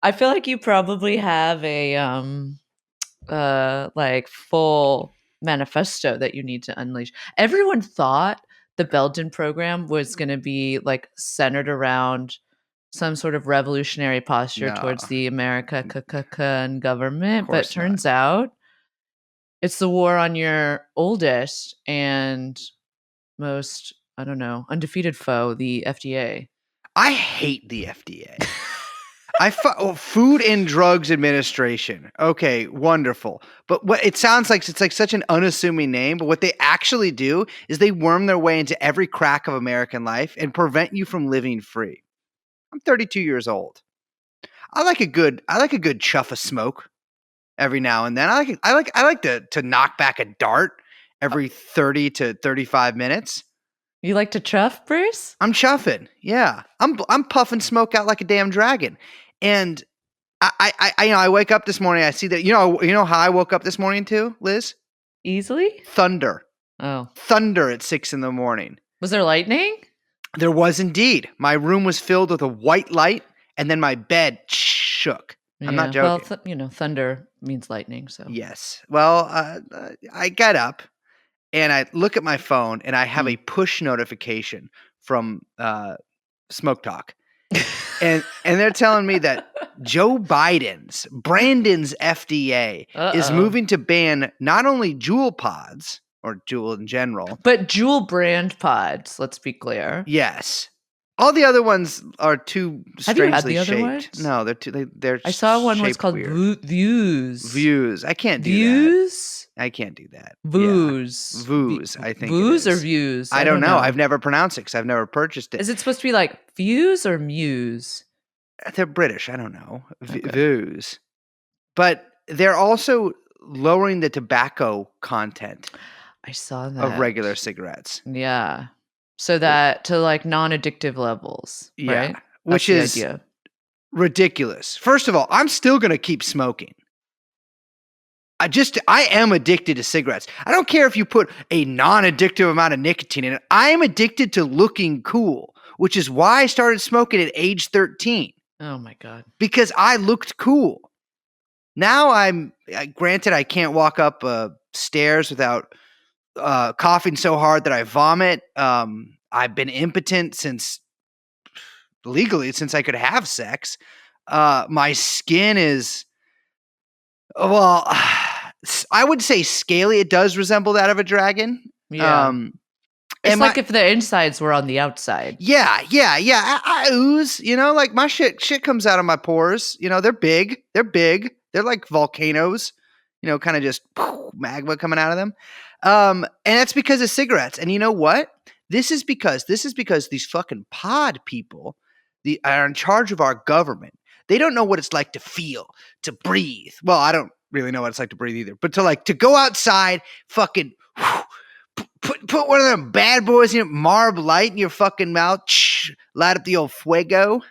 I feel like you probably have a like full manifesto that you need to unleash. Everyone thought the Belgian program was going to be like centered around some sort of revolutionary posture No, towards the American government, of but course not. turns out it's the war on your oldest and most, I don't know, undefeated foe, the FDA. I hate the FDA. Food and Drugs Administration. Okay, wonderful. But what it sounds like, it's like such an unassuming name, but what they actually do is they worm their way into every crack of American life and prevent you from living free. I'm 32 years old. I like a good chuff of smoke every now and then. I like to knock back a dart every 30 to 35 minutes. You like to chuff, Bruce? I'm chuffing. Yeah. I'm puffing smoke out like a damn dragon. And I wake up this morning, I see that, you know how I woke up this morning too, Liz? Easily? Thunder. Oh. Thunder at 6 a.m. Was there lightning? There was indeed. My room was filled with a white light, and then my bed shook. I'm not joking. Well, thunder means lightning, so. Yes. Well, I got up and I look at my phone and I have a push notification from Smoke Talk. and they're telling me that Joe Brandon's FDA is moving to ban not only Juul pods, or Juul in general, but Juul brand pods, let's be clear. Yes. All the other ones are too strangely Have you had the shaped. Other ones? No, they're I saw one was called Views. Views. I can't do Views? that. I can't do that. Views. Yeah. Views, I think. Views or Views? I don't know. I've never pronounced it because I've never purchased it. Is it supposed to be like Views or Muse? They're British. I don't know. Views. But they're also lowering the tobacco content. I saw that. Of regular cigarettes. Yeah. So that to like non-addictive levels. Yeah. Right? Which is ridiculous. First of all, I'm still going to keep smoking. I am addicted to cigarettes. I don't care if you put a non-addictive amount of nicotine in it. I am addicted to looking cool, which is why I started smoking at age 13. Oh my God. Because I looked cool. Now granted, I can't walk up stairs without coughing so hard that I vomit. I've been impotent since I could have sex. My skin is, well, I would say scaly. It does resemble that of a dragon. Yeah. It's like if the insides were on the outside. Yeah. I ooze, like my shit comes out of my pores. They're big. They're like volcanoes, kind of just magma coming out of them. And that's because of cigarettes. And you know what? This is because these fucking pod people are in charge of our government. They don't know what it's like to feel, to breathe. Well, I don't really know what it's like to breathe either, but to go outside, fucking put one of them bad boys in Marb light in your fucking mouth, light up the old fuego,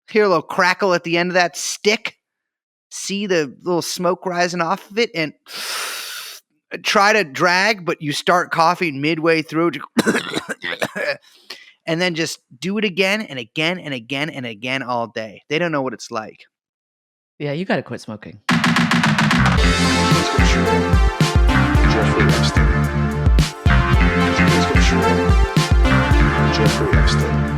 hear a little crackle at the end of that stick, see the little smoke rising off of it, and try to drag, but you start coughing midway through, and then just do it again and again and again and again all day. They don't know what it's like. Yeah, you got to quit smoking. Jeffrey Epstein.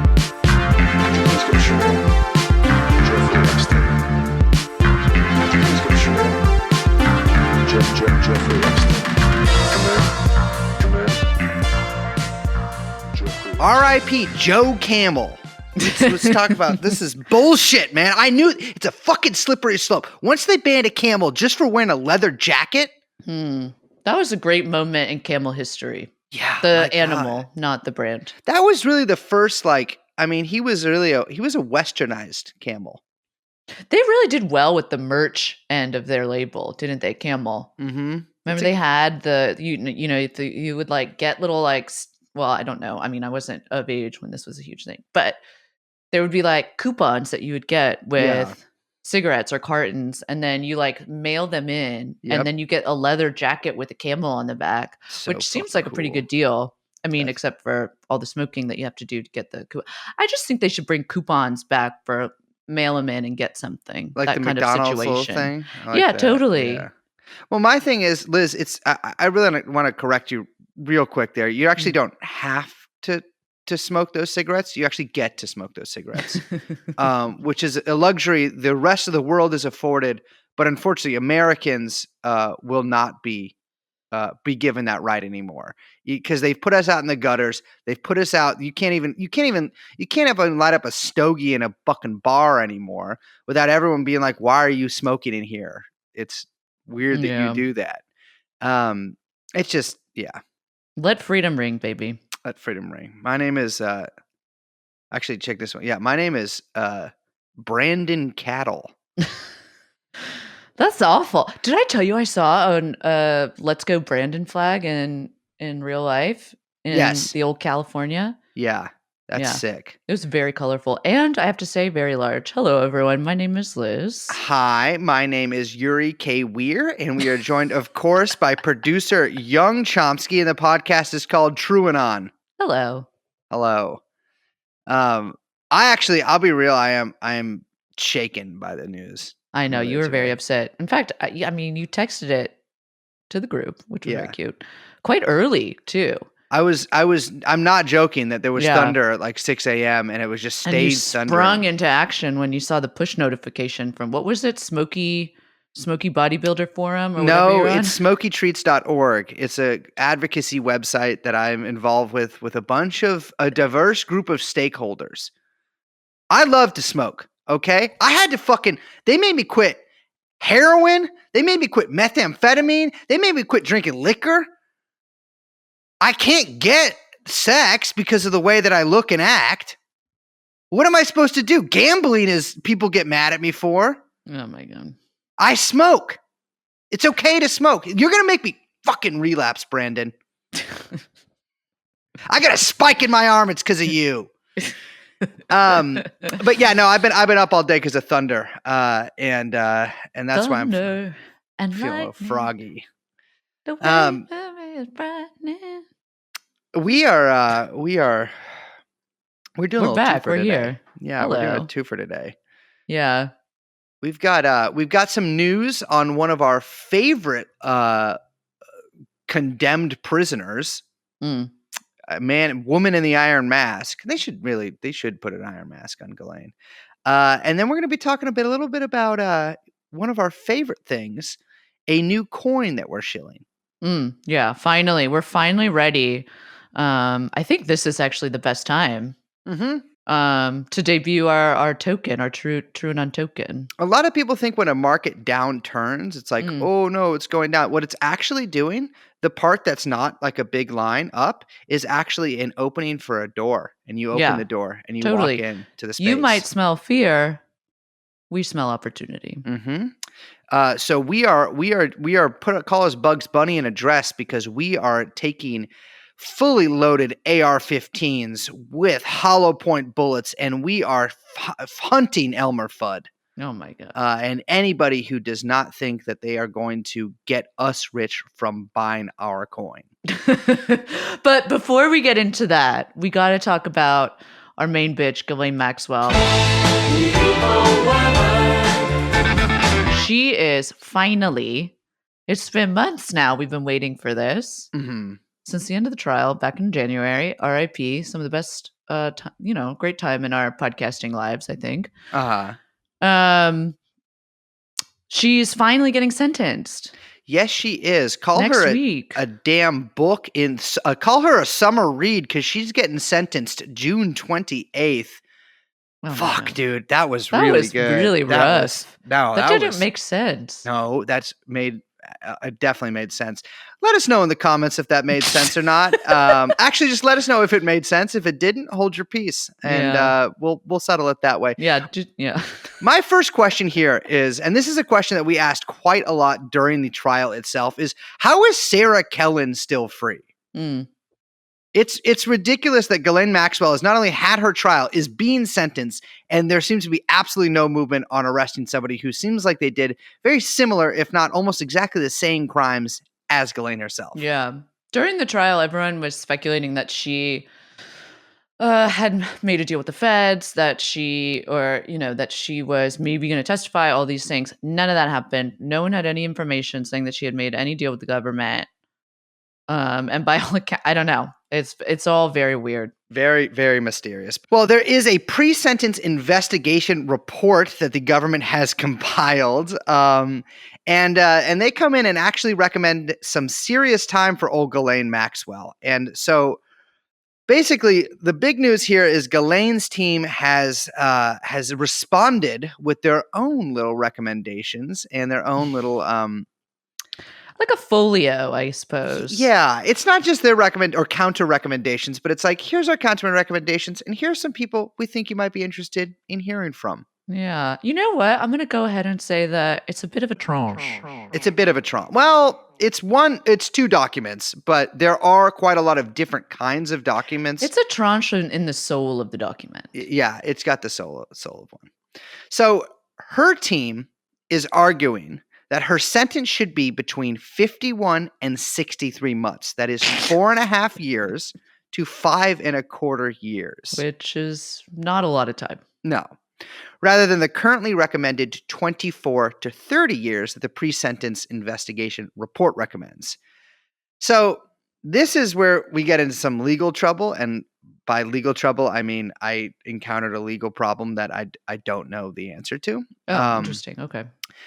R.I.P. Joe Camel. Let's talk about this. Is bullshit, man. I knew it's a fucking slippery slope. Once they banned a camel just for wearing a leather jacket. That was a great moment in camel history. Yeah. The animal, not the brand. That was really the first, he was a westernized camel. They really did well with the merch end of their label, didn't they? Camel. Mm-hmm. Remember they had you would like get little well, I don't know. I mean, I wasn't of age when this was a huge thing, but there would be like coupons that you would get with cigarettes or cartons, and then you like mail them in, and then you get a leather jacket with a camel on the back, which seems like a pretty good deal. I mean, except for all the smoking that you have to do to get the coupon. I just think they should bring coupons back for mail them in and get something. Like that the kind McDonald's of little situation. thing? I like Yeah, that. totally. Yeah. Well, my thing is, Liz, I really want to correct you real quick there. You actually don't have to smoke those cigarettes. You actually get to smoke those cigarettes, which is a luxury the rest of the world is afforded. But unfortunately, Americans will not be given that right anymore because they've put us out in the gutters. They've put us out. You can't even light up a stogie in a fucking bar anymore without everyone being like, "Why are you smoking in here?" It's weird that you do that. It's just, yeah. Let freedom ring, baby. Let freedom ring. My name is actually check this one. Yeah, my name is Brandon Cattle. That's awful. Did I tell you I saw a Let's Go Brandon flag in real life in the old California? Yeah, that's sick. It was very colorful and I have to say very large. Hello, everyone. My name is Liz. Hi, my name is Yuri K. Weir, and we are joined, of course, by producer Young Chomsky, and the podcast is called TrueAnon. Hello. I'll be real. I am shaken by the news. I know you were very upset. In fact, I mean, you texted it to the group, which was very cute. Quite early too. I'm not joking that there was thunder at like 6 a.m. and it was just staged thunder. Sprung into action when you saw the push notification from, what was it? Smoky Bodybuilder Forum? Or no, it's smokytreats.org. It's a advocacy website that I'm involved with a diverse group of stakeholders. I love to smoke. Okay. They made me quit heroin. They made me quit methamphetamine. They made me quit drinking liquor. I can't get sex because of the way that I look and act. What am I supposed to do? Gambling is people get mad at me for. Oh my God. I smoke. It's okay to smoke. You're going to make me fucking relapse, Brandon. I got a spike in my arm. It's because of you. But yeah, no, I've been up all day because of thunder. And that's why I'm feeling a little froggy. We're doing a little back. Two for We're today. Here. Yeah, Hello. We're doing a two for today. Yeah. We've got some news on one of our favorite condemned prisoners. Woman in the iron mask. They should put an iron mask on Ghislaine. And then we're going to be talking a little bit about one of our favorite things, a new coin that we're shilling. Yeah, finally. We're finally ready. I think this is actually the best time to debut our token, our TrueAnon token. A lot of people think when a market downturns, it's like, oh no, it's going down. What it's actually doing, the part that's not like a big line up, is actually an opening for a door. And you open the door and you walk in to the space. You might smell fear. We smell opportunity. So we are call us Bugs Bunny in a dress because we are taking fully loaded AR-15s with hollow point bullets, and we are hunting Elmer Fudd. Oh my God. And anybody who does not think that they are going to get us rich from buying our coin. But before we get into that, we got to talk about our main bitch, Ghislaine Maxwell. She is finally, it's been months now we've been waiting for this. Since the end of the trial back in January. RIP, some of the best, great time in our podcasting lives, I think. She's finally getting sentenced. Yes, she is. Call her a damn book call her a summer read because she's getting sentenced June 28th. Oh, fuck, dude, that was really good. Really rough. That didn't make sense. No, it definitely made sense. Let us know in the comments if that made sense or not. Actually, just let us know if it made sense. If it didn't, hold your peace, and we'll settle it that way. Yeah. My first question here is, and this is a question that we asked quite a lot during the trial itself, is how is Sarah Kellen still free? It's ridiculous that Ghislaine Maxwell has not only had her trial, is being sentenced, and there seems to be absolutely no movement on arresting somebody who seems like they did very similar, if not almost exactly the same crimes as Ghislaine herself. Yeah. During the trial, everyone was speculating that she had made a deal with the feds that that she was maybe going to testify, all these things. None of that happened. No one had any information saying that she had made any deal with the government. And by all accounts, I don't know. It's all very weird. Very, very mysterious. Well, there is a pre-sentence investigation report that the government has compiled, and they come in and actually recommend some serious time for old Ghislaine Maxwell. And so, basically, the big news here is Ghislaine's team has responded with their own little recommendations and their own little like a folio, I suppose. Yeah, it's not just their recommend or counter recommendations, but it's like, here's our counter recommendations, and here's some people we think you might be interested in hearing from. Yeah. You know what? I'm going to go ahead and say that it's a bit of a tranche. It's a bit of a tranche. Well, it's two documents, but there are quite a lot of different kinds of documents. It's a tranche in the soul of the document. Yeah, it's got the soul of one. So her team is arguing that her sentence should be between 51 and 63 months. That is 4.5 years to 5.25 years. Which is not a lot of time. No. Rather than the currently recommended 24 to 30 years that the pre-sentence investigation report recommends. So this is where we get into some legal trouble. And by legal trouble, I mean I encountered a legal problem that I don't know the answer to. Oh, interesting. Okay.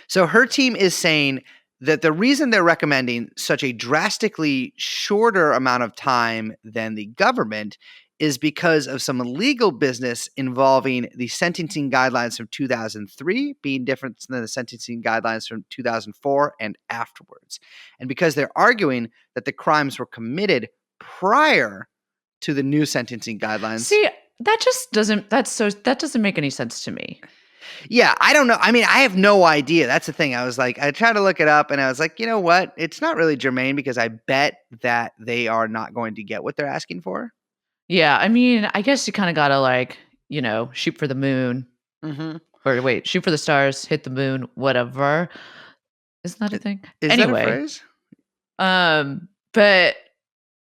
So her team is saying that the reason they're recommending such a drastically shorter amount of time than the government is because of some legal business involving the sentencing guidelines from 2003 being different than the sentencing guidelines from 2004 and afterwards. And because they're arguing that the crimes were committed prior to the new sentencing guidelines. See, that doesn't make any sense to me. Yeah, I don't know. I mean, I have no idea. That's the thing. I was like, I tried to look it up and I was like, you know what? It's not really germane because I bet that they are not going to get what they're asking for. Yeah, I mean, I guess you kind of got to shoot for the moon. Mm-hmm. Or wait, shoot for the stars, hit the moon, whatever. Isn't that a thing? Is anyway, that a phrase? But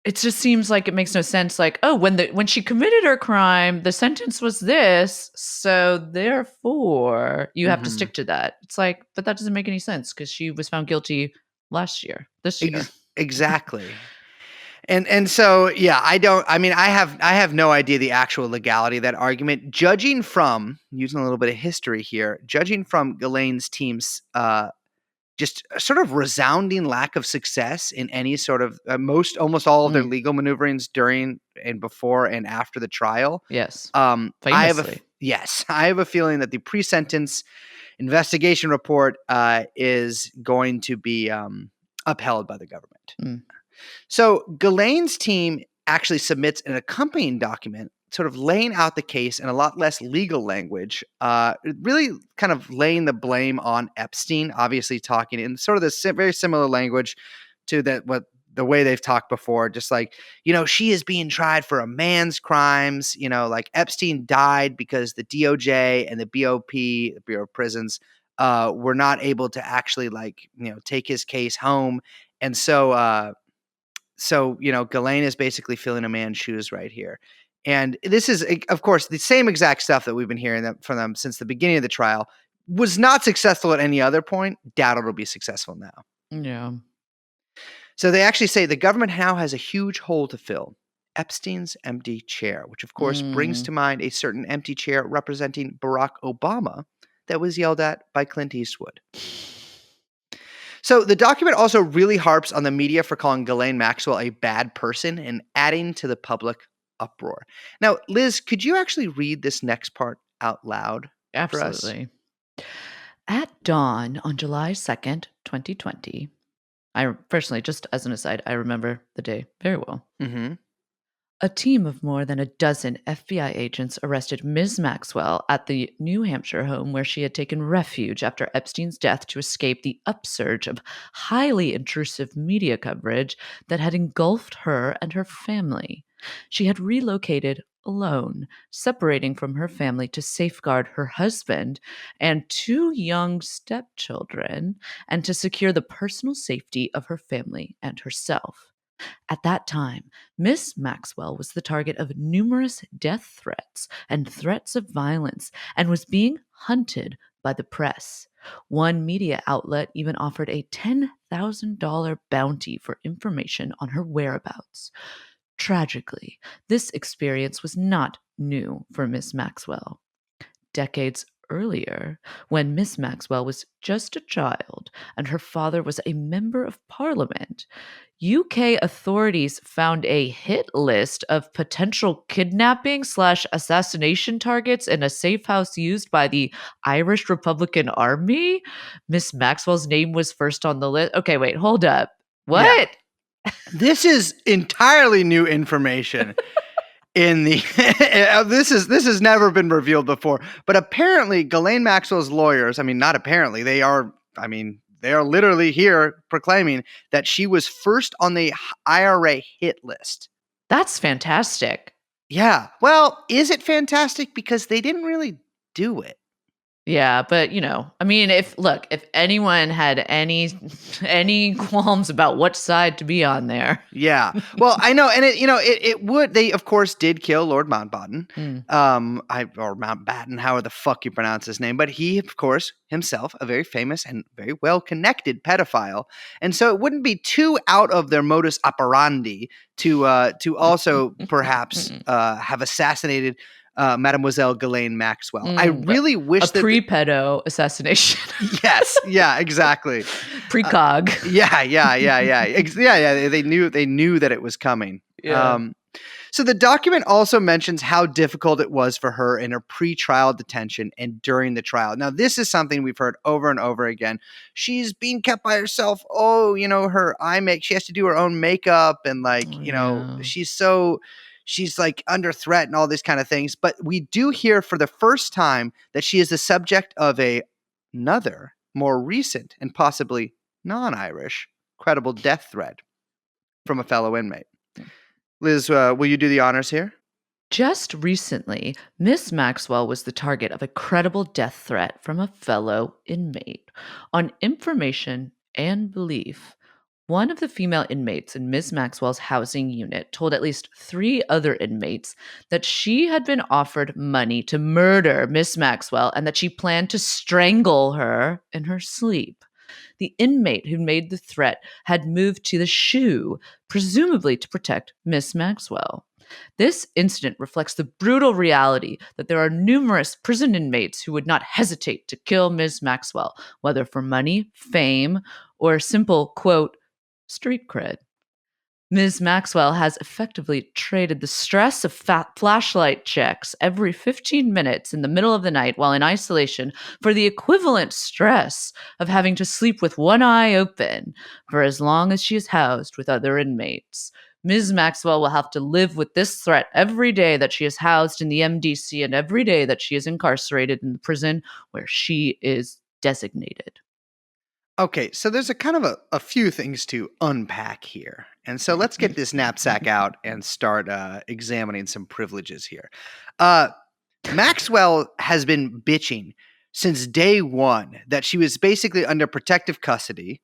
it just seems like it makes no sense. Like, oh, when she committed her crime, the sentence was this, so therefore you have to stick to that. It's like, but that doesn't make any sense because she was found guilty this year. Exactly. And so, yeah, I have no idea the actual legality of that argument. Judging from, using a little bit of history here, judging from Ghislaine's team's just a sort of resounding lack of success in any sort of almost all of their legal maneuverings during and before and after the trial. Yes. Famously. I have a feeling that the pre-sentence investigation report is going to be upheld by the government. Mm. So Ghislaine's team actually submits an accompanying document sort of laying out the case in a lot less legal language, really kind of laying the blame on Epstein, obviously talking in sort of this very similar language to the way they've talked before, just like, she is being tried for a man's crimes, like Epstein died because the DOJ and the BOP, the Bureau of Prisons, were not able to actually take his case home. And so Ghislaine is basically filling a man's shoes right here. And this is, of course, the same exact stuff that we've been hearing from them since the beginning of the trial. Was not successful at any other point. Doubt it'll be successful now. Yeah. So they actually say the government now has a huge hole to fill. Epstein's empty chair, which of course brings to mind a certain empty chair representing Barack Obama that was yelled at by Clint Eastwood. So the document also really harps on the media for calling Ghislaine Maxwell a bad person and adding to the public uproar. Now, Liz, could you actually read this next part out loud? Absolutely. At dawn on July 2nd, 2020, I personally, just as an aside, I remember the day very well. Mm-hmm. A team of more than a dozen FBI agents arrested Ms. Maxwell at the New Hampshire home where she had taken refuge after Epstein's death to escape the upsurge of highly intrusive media coverage that had engulfed her and her family. She had relocated alone, separating from her family to safeguard her husband and 2 young stepchildren and to secure the personal safety of her family and herself. At that time, Miss Maxwell was the target of numerous death threats and threats of violence and was being hunted by the press. One media outlet even offered a $10,000 bounty for information on her whereabouts. Tragically, this experience was not new for Miss Maxwell. Decades earlier, when Miss Maxwell was just a child and her father was a member of parliament, UK authorities found a hit list of potential kidnapping / assassination targets in a safe house used by the Irish Republican Army. Miss Maxwell's name was first on the list. Okay, wait, hold up. What? Yeah. This is entirely new information. In the this has never been revealed before, but apparently Ghislaine Maxwell's lawyers, not apparently, they are literally here proclaiming that she was first on the IRA hit list. That's fantastic. Yeah. Well, is it fantastic? Because they didn't really do it. Yeah, but if anyone had any qualms about what side to be on there. Yeah. Well, I know, and it would. They of course did kill Lord Mountbatten, or Mountbatten, however the fuck you pronounce his name, but he, of course, himself a very famous and very well connected pedophile, and so it wouldn't be too out of their modus operandi to also perhaps have assassinated Mademoiselle Ghislaine Maxwell. I really wish a pre-pedo assassination. Yes, yeah, exactly. Precog. Yeah. They knew that it was coming. Yeah. So the document also mentions how difficult it was for her in her pre-trial detention and during the trial. Now, this is something we've heard over and over again. She's being kept by herself. Oh, her eye she has to do her own makeup, and she's like under threat and all these kind of things. But we do hear for the first time that she is the subject of another, more recent and possibly non-Irish credible death threat from a fellow inmate. Liz, will you do the honors here? Just recently, Miss Maxwell was the target of a credible death threat from a fellow inmate. On information and belief, one of the female inmates in Miss Maxwell's housing unit told at least 3 other inmates that she had been offered money to murder Miss Maxwell and that she planned to strangle her in her sleep. The inmate who made the threat had moved to the SHU, presumably to protect Miss Maxwell. This incident reflects the brutal reality that there are numerous prison inmates who would not hesitate to kill Miss Maxwell, whether for money, fame, or simple, quote, street cred. Ms. Maxwell has effectively traded the stress of flashlight checks every 15 minutes in the middle of the night while in isolation for the equivalent stress of having to sleep with one eye open for as long as she is housed with other inmates. Ms. Maxwell will have to live with this threat every day that she is housed in the MDC and every day that she is incarcerated in the prison where she is designated. Okay, so there's a kind of a few things to unpack here. And so let's get this knapsack out and start examining some privileges here. Maxwell has been bitching since day one that she was basically under protective custody,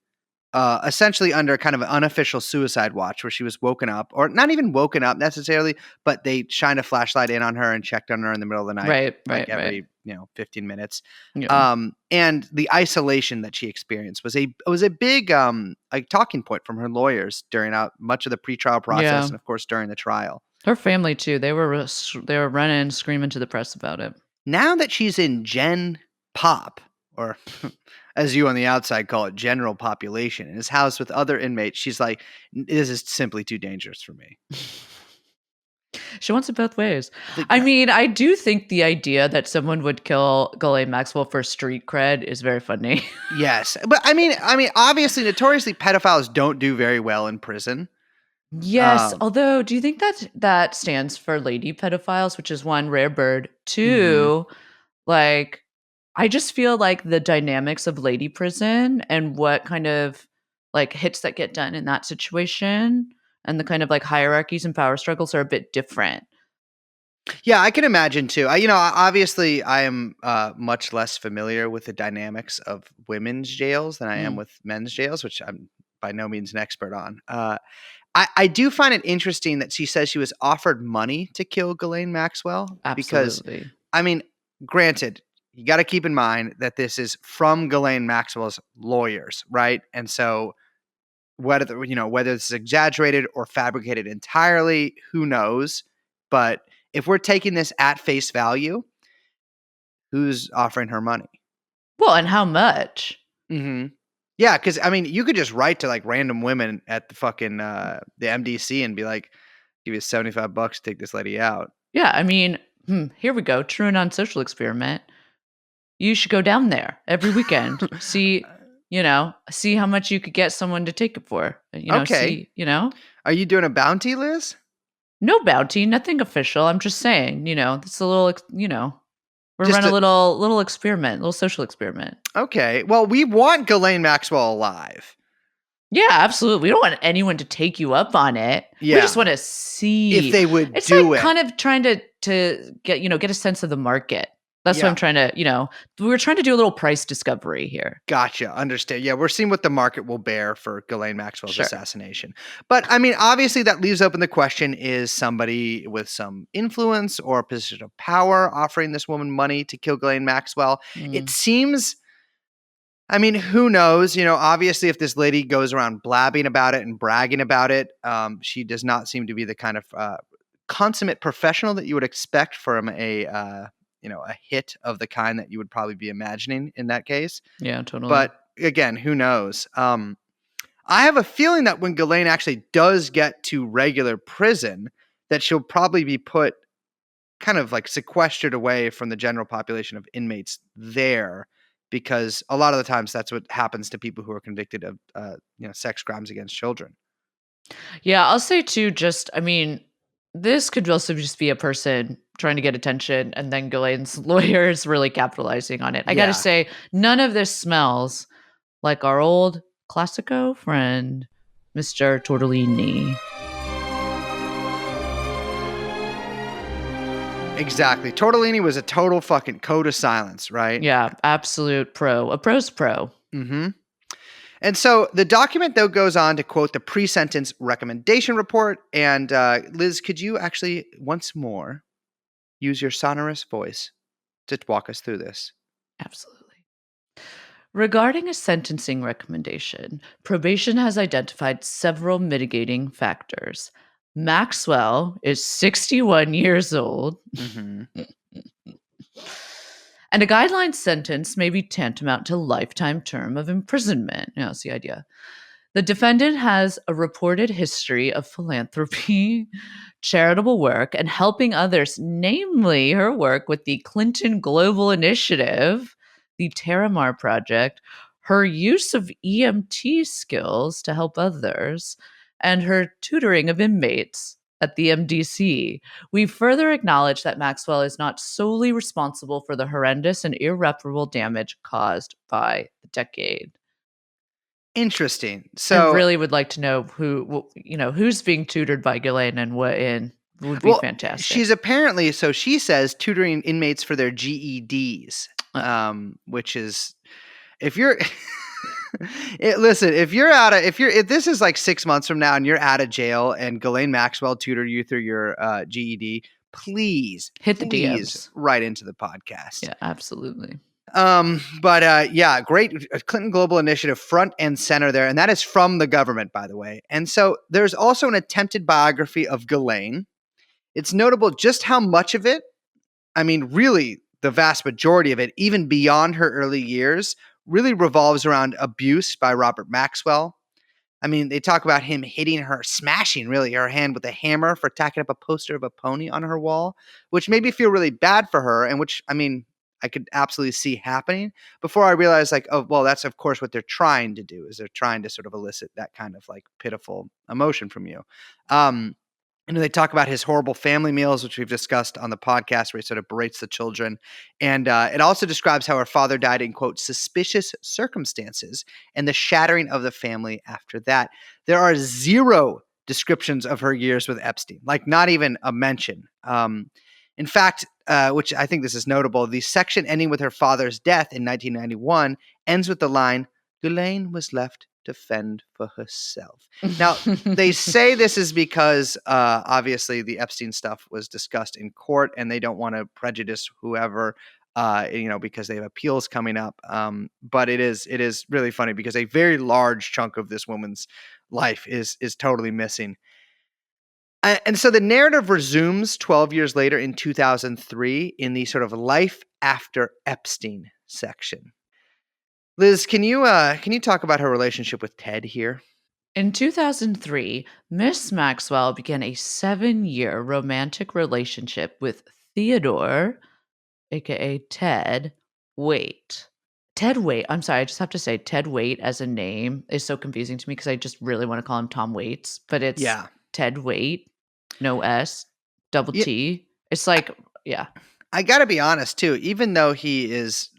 essentially under kind of an unofficial suicide watch where she was woken up, or not even woken up necessarily, but they shined a flashlight in on her and checked on her in the middle of the night. Every 15 minutes. Yeah. And the isolation that she experienced was a big talking point from her lawyers during much of the pretrial process and of course during the trial. Her family too. They were running, screaming to the press about it. Now that she's in Gen Pop, or as you on the outside call it, general population, and is housed with other inmates, she's like, this is simply too dangerous for me. She wants it both ways. I do think the idea that someone would kill Ghislaine Maxwell for street cred is very funny. Yes. But I mean, obviously, notoriously, pedophiles don't do very well in prison. Yes. Although, do you think that stands for lady pedophiles, which is one, rare bird, two, I just feel like the dynamics of lady prison and what kind of hits that get done in that situation and the kind of hierarchies and power struggles are a bit different. Yeah, I can imagine too. Obviously I am much less familiar with the dynamics of women's jails than I am with men's jails, which I'm by no means an expert on. I do find it interesting that she says she was offered money to kill Ghislaine Maxwell. Because, Absolutely. I mean, granted, you got to keep in mind that this is from Ghislaine Maxwell's lawyers, right? And so whether this is exaggerated or fabricated entirely, who knows? But if we're taking this at face value, who's offering her money? Well, and how much? Mm-hmm. Yeah, because I mean, you could just write to like random women at the fucking the MDC and be like, "Give you $75 to take this lady out." Yeah, I mean, here we go. TrueAnon social experiment. You should go down there every weekend. See how much you could get someone to take it for. Okay. Are you doing a bounty, Liz? No bounty, nothing official. I'm just saying, it's a little, we're Just running a little experiment, little social experiment. Okay. Well, we want Ghislaine Maxwell alive. Yeah, absolutely. We don't want anyone to take you up on it. Yeah. We just want to see if they would it's do like it. kind of trying to get a sense of the market. That's what I'm trying to, we're trying to do a little price discovery here. Gotcha. Understand. Yeah, we're seeing what the market will bear for Ghislaine Maxwell's assassination. But I mean, obviously that leaves open the question, is somebody with some influence or a position of power offering this woman money to kill Ghislaine Maxwell? It seems, I mean, who knows? Obviously if this lady goes around blabbing about it and bragging about it, she does not seem to be the kind of consummate professional that you would expect from a hit of the kind that you would probably be imagining in that case. Yeah, totally. But again, who knows? I have a feeling that when Ghislaine actually does get to regular prison, that she'll probably be put kind of like sequestered away from the general population of inmates there, because a lot of the times that's what happens to people who are convicted of sex crimes against children. Yeah, I'll say too, this could also just be a person trying to get attention, and then Ghislaine's lawyers really capitalizing on it. I got to say, none of this smells like our old classico friend, Mr. Tortellini. Exactly. Tortellini was a total fucking code of silence, right? Yeah, absolute pro. A pro's pro. Mm-hmm. And so the document, though, goes on to quote the pre-sentence recommendation report. And Liz, could you actually once more use your sonorous voice to walk us through this? Absolutely. Regarding a sentencing recommendation, probation has identified several mitigating factors. Maxwell is 61 years old. Mm-hmm. And a guideline sentence may be tantamount to lifetime term of imprisonment. That's the idea. The defendant has a reported history of philanthropy, charitable work, and helping others, namely her work with the Clinton Global Initiative, the Terramar Project, her use of EMT skills to help others, and her tutoring of inmates at the MDC. We further acknowledge that Maxwell is not solely responsible for the horrendous and irreparable damage caused by the decade. Interesting. So I really would like to know who's being tutored by Ghislaine and what in would be fantastic. She's apparently, so she says, tutoring inmates for their GEDs, which is, if you're listen, if this is like 6 months from now and you're out of jail and Ghislaine Maxwell tutored you through your GED, please hit the DMs right into the podcast. Yeah, absolutely. Great Clinton Global Initiative front and center there. And that is from the government, by the way. And so there's also an attempted biography of Ghislaine. It's notable just how much of it, I mean, really the vast majority of it, even beyond her early years, really revolves around abuse by Robert Maxwell. I mean, they talk about him smashing really her hand with a hammer for tacking up a poster of a pony on her wall, which made me feel really bad for her, and which, I mean, I could absolutely see happening before I realized, like, oh, well, that's of course what they're trying to do, is they're trying to sort of elicit that kind of like pitiful emotion from you. And they talk about his horrible family meals, which we've discussed on the podcast, where he sort of berates the children. And it also describes how her father died in, quote, suspicious circumstances and the shattering of the family after that. There are zero descriptions of her years with Epstein, like not even a mention. In fact, which I think this is notable, the section ending with her father's death in 1991 ends with the line, Ghislaine was left to fend for herself. Now, they say this is because obviously the Epstein stuff was discussed in court and they don't want to prejudice whoever, because they have appeals coming up. But it is really funny because a very large chunk of this woman's life is totally missing. And so the narrative resumes 12 years later in 2003 in the sort of life after Epstein section. Liz, can you talk about her relationship with Ted here? In 2003, Miss Maxwell began a 7-year romantic relationship with Theodore, aka Ted Waite. Ted Waite. I'm sorry, I just have to say Ted Waite as a name is so confusing to me because I just really want to call him Tom Waits, but it's Ted Waite, no S, double T. It's like, yeah. I got to be honest too, even though he is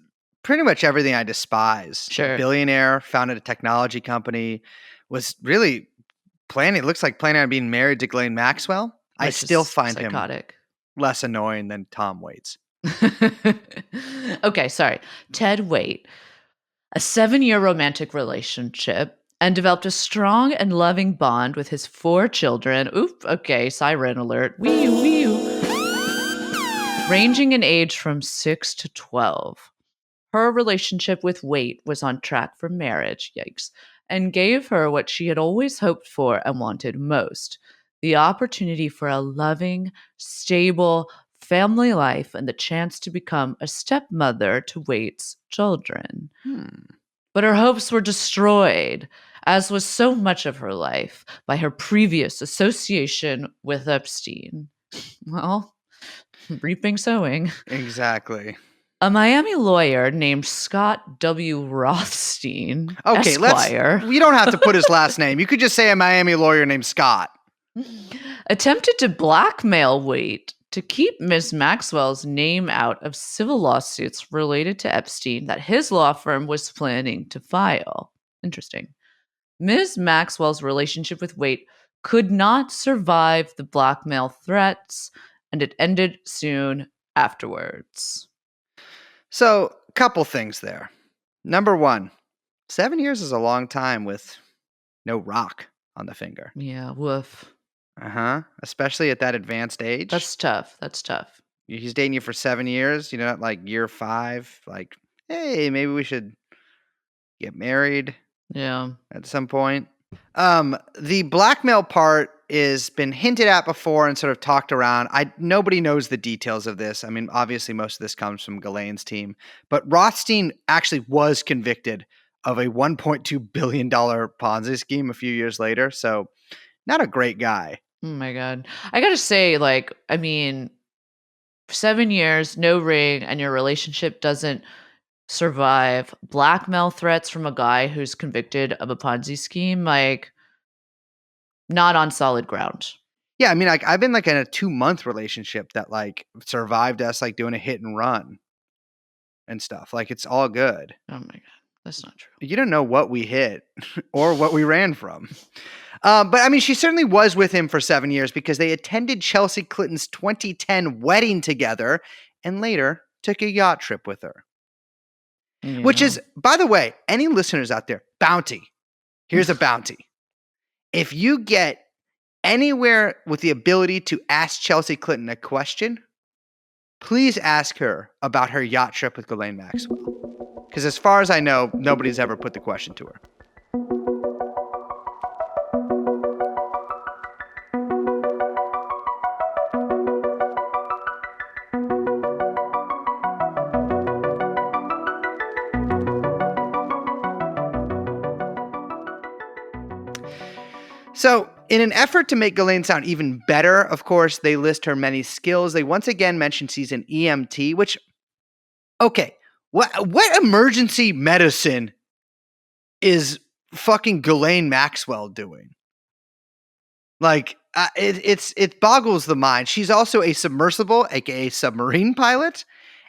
pretty much everything I despise. Sure. A billionaire, founded a technology company, was really planning on being married to Ghislaine Maxwell. I still find him less annoying than Tom Waits. Okay, sorry. Ted Waite, a 7-year romantic relationship, and developed a strong and loving bond with his 4 children. Oop, okay, siren alert. Wee wee. Ranging in age from 6 to 12. Her relationship with Waite was on track for marriage, yikes, and gave her what she had always hoped for and wanted most, the opportunity for a loving, stable family life and the chance to become a stepmother to Waite's children. But her hopes were destroyed, as was so much of her life, by her previous association with Epstein. Well, reaping sowing. Exactly. A Miami lawyer named Scott W. Rothstein, okay, Esquire, we don't have to put his last name. You could just say a Miami lawyer named Scott. Attempted to blackmail Waite to keep Ms. Maxwell's name out of civil lawsuits related to Epstein that his law firm was planning to file. Interesting. Ms. Maxwell's relationship with Waite could not survive the blackmail threats, and it ended soon afterwards. So, couple things there. Number 1, 7 years is a long time with no rock on the finger. Yeah, woof. Especially at that advanced age. That's tough. He's dating you for 7 years, at like year 5, like, hey, maybe we should get married. Yeah. At some point. The blackmail part is been hinted at before and sort of talked around. Nobody knows the details of this. I mean, obviously most of this comes from Ghislaine's team, but Rothstein actually was convicted of a $1.2 billion Ponzi scheme a few years later. So not a great guy. Oh my God. I got to say, 7 years, no ring, and your relationship doesn't survive blackmail threats from a guy who's convicted of a Ponzi scheme, not on solid ground. Yeah, I mean, I've been in a 2-month relationship that survived us doing a hit and run and stuff. It's all good. Oh my God, that's not true. You don't know what we hit or what we ran from. But I mean, she certainly was with him for 7 years because they attended Chelsea Clinton's 2010 wedding together and later took a yacht trip with her. Yeah. Which is, by the way, any listeners out there, bounty. Here's a bounty. If you get anywhere with the ability to ask Chelsea Clinton a question, please ask her about her yacht trip with Ghislaine Maxwell. Because as far as I know, nobody's ever put the question to her. So, in an effort to make Ghislaine sound even better, of course, they list her many skills. They once again mention she's an EMT, which, okay, what emergency medicine is fucking Ghislaine Maxwell doing? It boggles the mind. She's also a submersible, aka submarine pilot,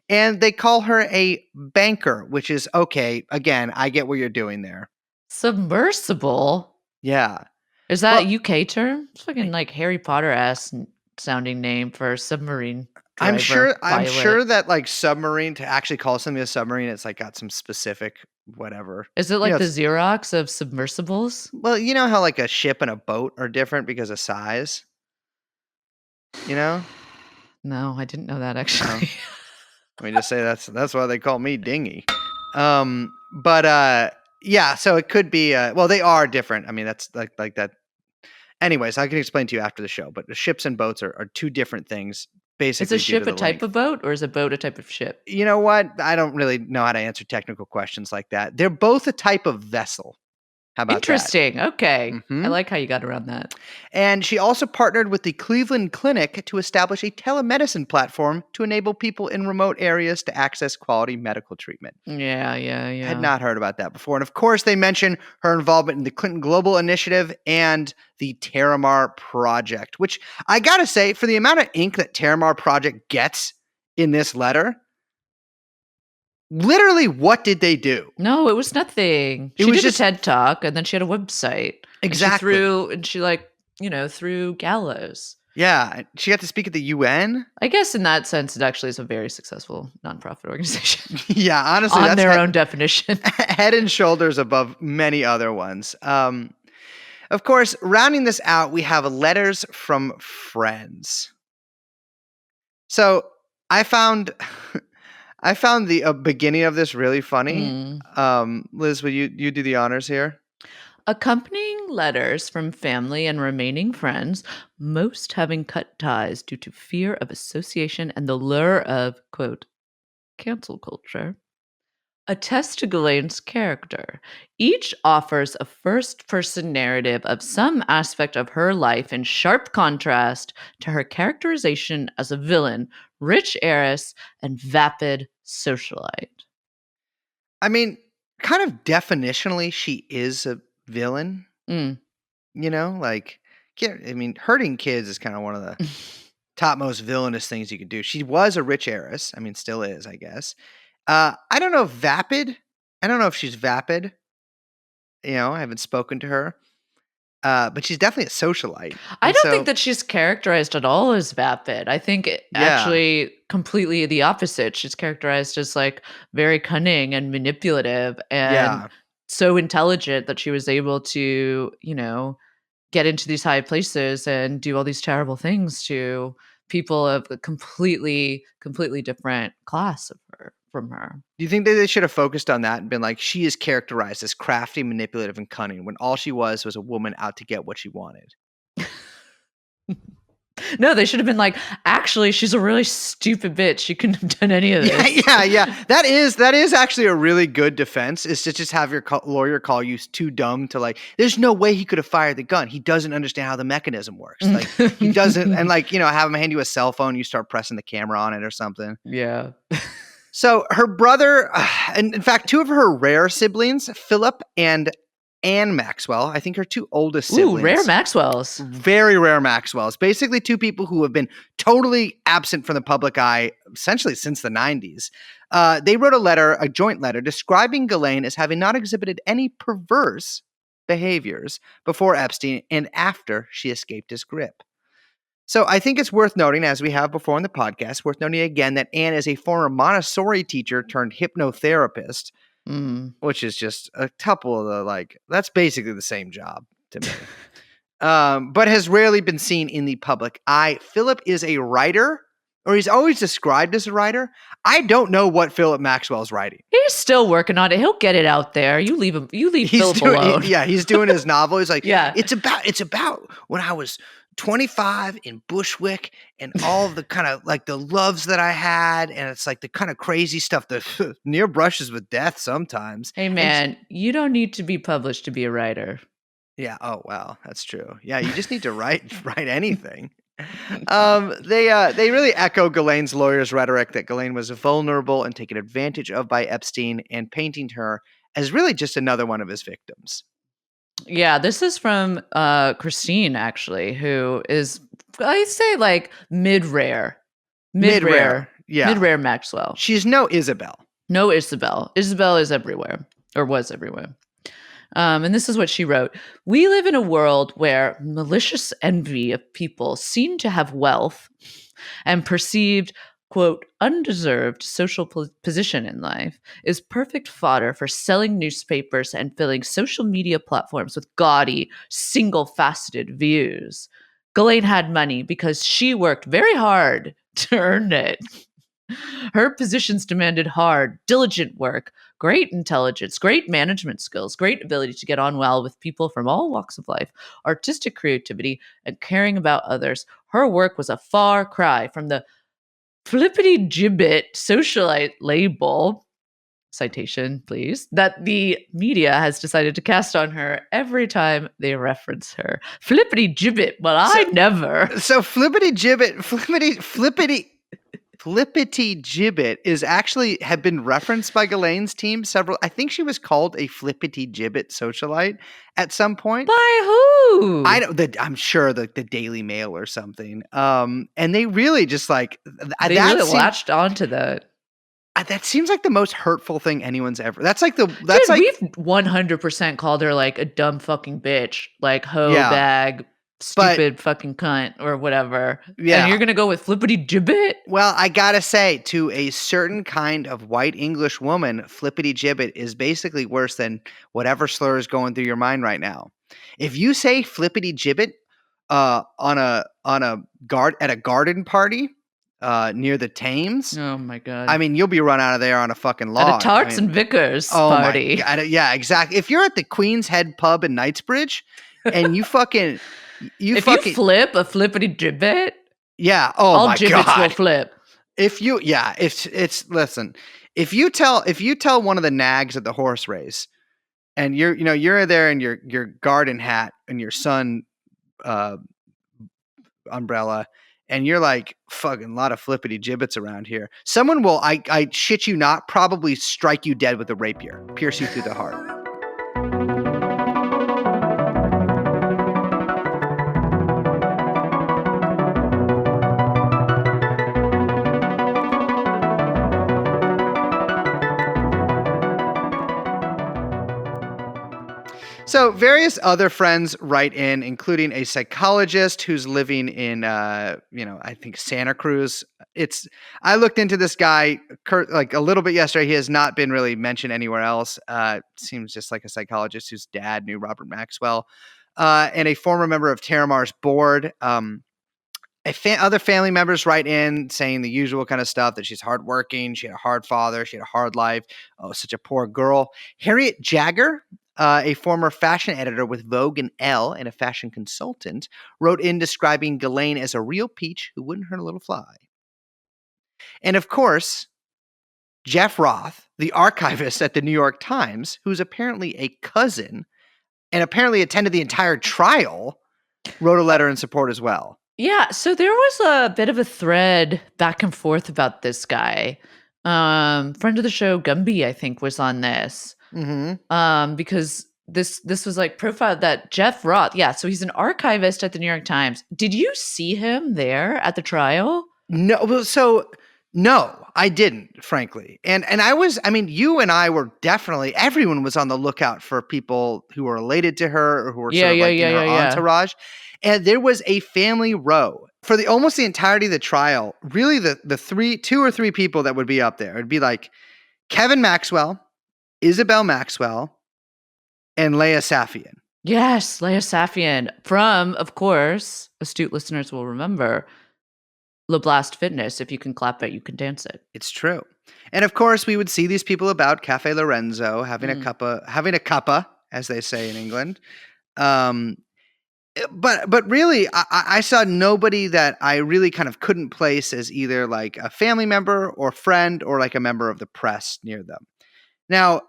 and they call her a banker, which is, okay, again, I get what you're doing there. Submersible? Yeah. Is that a UK term? It's fucking Harry Potter ass sounding name for submarine driver, I'm sure that submarine, to actually call something a submarine, it's got some specific whatever. Is it You like know, the it's- Xerox of submersibles? well, you know how like a ship and a boat are different because of size? You know? No, I didn't know that actually. Let me just say that's why they call me Dingy. But yeah, so it could be well, they are different. I mean, that's like that. Anyways, I can explain to you after the show, but the ships and boats are two different things, Is basically a due to ship a the type length. of boat or is a boat a type of ship? You know what? I don't really know how to answer technical questions like that. They're both a type of vessel. How about that? Interesting. Okay. I Mhm. like how you got around that. And she also partnered with the Cleveland Clinic to establish a telemedicine platform to enable people in remote areas to access quality medical treatment. Yeah, yeah, yeah. Had not heard about that before. And of course, they mention her involvement in the Clinton Global Initiative and the Terramar Project, which I got to say, for the amount of ink that Terramar Project gets in this letter, literally, what did they do? No, it was nothing. It She was did just- a TED Talk and then she had a website. Exactly. And she like, threw gallows. Yeah, she got to speak at the UN. I guess in that sense, it actually is a very successful nonprofit organization Yeah, honestly, on that's their own definition. head and shoulders above many other ones. Of course, rounding this out, we have letters from friends. So I found the beginning of this really funny. Liz, will you do the honors here? Accompanying letters from family and remaining friends, most having cut ties due to fear of association and the lure of, quote, cancel culture, attest to Ghislaine's character. Each offers a first-person narrative of some aspect of her life in sharp contrast to her characterization as a villain, rich heiress, and vapid socialite. I mean, kind of definitionally, she is a villain. Mm. You know, like, hurting kids is kind of one of the top most villainous things you could do. She was a rich heiress. I mean, still is, I guess. I don't know if Vapid. I don't know if she's Vapid. You know, I haven't spoken to her. But she's definitely a socialite. I And don't so- think that she's characterized at all as vapid. I think actually completely the opposite. She's characterized as like very cunning and manipulative and so intelligent that she was able to, get into these high places and do all these terrible things to people of a completely different class from her. Do you think that they should have focused on that and been like, she is characterized as crafty, manipulative, and cunning when all she was a woman out to get what she wanted? No, they should have been like, actually, she's a really stupid bitch. She couldn't have done any of this. Yeah. That is actually a really good defense, is to just have your lawyer call you too dumb to like, there's no way he could have fired the gun. He doesn't understand how the mechanism works. Like he doesn't, and like, have him hand you a cell phone, you start pressing the camera on it or something. Yeah. So her brother, and in fact, two of her rare siblings, Philip and Anne Maxwell, I think her two oldest siblings. Ooh, rare Maxwells. Very rare Maxwells. Basically two people who have been totally absent from the public eye, essentially since the 90s. They wrote a joint letter, describing Ghislaine as having not exhibited any perverse behaviors before Epstein and after she escaped his grip. So I think it's worth noting, as we have before in the podcast, worth noting again that Anne is a former Montessori teacher turned hypnotherapist, which is just a couple of the, that's basically the same job to me. But has rarely been seen in the public eye. Philip is a writer, or he's always described as a writer. I don't know what Philip Maxwell's writing. He's still working on it. He'll get it out there. You leave him. You leave Philip alone. He's doing his novel. He's like, yeah, it's about when I was 25 in Bushwick and all of the kind of like the loves that I had, and it's like the kind of crazy stuff that near brushes with death sometimes. Hey man, you don't need to be published to be a writer. Yeah. Oh wow, that's true. Yeah, you just need to write anything. They really echo Ghislaine's lawyer's rhetoric that Ghislaine was vulnerable and taken advantage of by Epstein, and painting her as really just another one of his victims. Yeah, this is from Christine, actually, who is, I say, like mid-rare. Yeah. Mid-rare Maxwell. She's no Isabel. No Isabel. Isabel is everywhere, or was everywhere. And this is what she wrote. We live in a world where malicious envy of people seen to have wealth and perceived, quote, undeserved social position in life is perfect fodder for selling newspapers and filling social media platforms with gaudy, single-faceted views. Ghislaine had money because she worked very hard to earn it. Her positions demanded hard, diligent work, great intelligence, great management skills, great ability to get on well with people from all walks of life, artistic creativity, and caring about others. Her work was a far cry from the Flibbertigibbet socialite label, citation please, that the media has decided to cast on her every time they reference her. Flibbertigibbet, well, I never. So Flibbertigibbet is actually have been referenced by Ghislaine's team several. I think she was called a Flibbertigibbet socialite at some point. By who? I'm sure the Daily Mail or something. And they really just like they really latched onto that. That seems like the most hurtful thing anyone's ever. That's like we've 100% called her like a dumb fucking bitch, like bag. Stupid fucking cunt or whatever. Yeah. And you're going to go with Flibbertigibbet? Well, I got to say, to a certain kind of white English woman, Flibbertigibbet is basically worse than whatever slur is going through your mind right now. If you say Flibbertigibbet at a garden party near the Thames. Oh my God. I mean, you'll be run out of there on a fucking log. At a Tarts and Vickers party. My God. Yeah, exactly. If you're at the Queen's Head pub in Knightsbridge and you fucking... you flip a Flibbertigibbet, yeah. All my gibbets God. will flip. If you tell one of the nags at the horse race, and you're there in your garden hat and your sun umbrella, and you're like, fucking a lot of Flibbertigibbets around here, someone will, I shit you not, probably strike you dead with a rapier, pierce you through the heart. So various other friends write in, including a psychologist who's living in, I think Santa Cruz. I looked into this guy like a little bit yesterday. He has not been really mentioned anywhere else. Seems just like a psychologist whose dad knew Robert Maxwell, and a former member of Terramar's board. Other family members write in saying the usual kind of stuff, that she's hardworking, she had a hard father, she had a hard life. Oh, such a poor girl. Harriet Jagger, a former fashion editor with Vogue and Elle and a fashion consultant, wrote in describing Ghislaine as a real peach who wouldn't hurt a little fly. And of course, Jeff Roth, the archivist at the New York Times, who's apparently a cousin and apparently attended the entire trial, wrote a letter in support as well. Yeah, so there was a bit of a thread back and forth about this guy. Friend of the show, Gumby, I think, was on this. Mm-hmm. Because this was like profile that Jeff Roth. Yeah, so he's an archivist at the New York Times. Did you see him there at the trial? No, no, I didn't, frankly. And you and I were definitely, everyone was on the lookout for people who were related to her or who were in her entourage. And there was a family row for almost the entirety of the trial. Really, the two or three people that would be up there. It'd be like Kevin Maxwell, Isabel Maxwell, and Leah Safian. Yes, Leah Safian from, of course, astute listeners will remember, La Blast Fitness. If you can clap it, you can dance it. It's true. And of course, we would see these people about Cafe Lorenzo having a cuppa, as they say in England. But really, I saw nobody that I really kind of couldn't place as either like a family member or friend or like a member of the press near them. Now,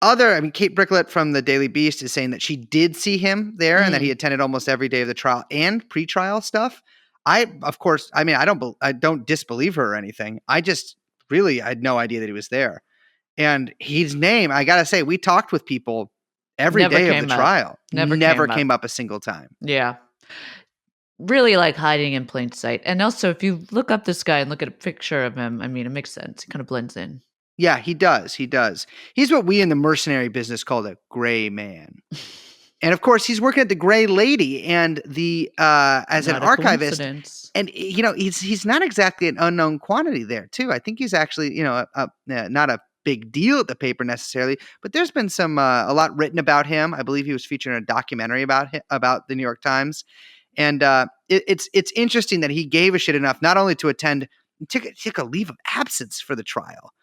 Kate Bricklet from the Daily Beast is saying that she did see him there and that he attended almost every day of the trial and pre-trial stuff. I don't disbelieve her or anything. I had no idea that he was there. And his name, I gotta say, we talked with people every day of the trial. Never came up a single time. Yeah. Really like hiding in plain sight. And also, if you look up this guy and look at a picture of him, I mean, it makes sense. He kind of blends in. Yeah, he does. He's what we in the mercenary business call a gray man. And of course, he's working at the Gray Lady and the as an Not a archivist. coincidence. And he's not exactly an unknown quantity there too. I think he's actually not a big deal at the paper necessarily, but there's been some a lot written about him. I believe he was featured in a documentary about the New York Times, and it's interesting that he gave a shit enough not only to attend, took a leave of absence for the trial,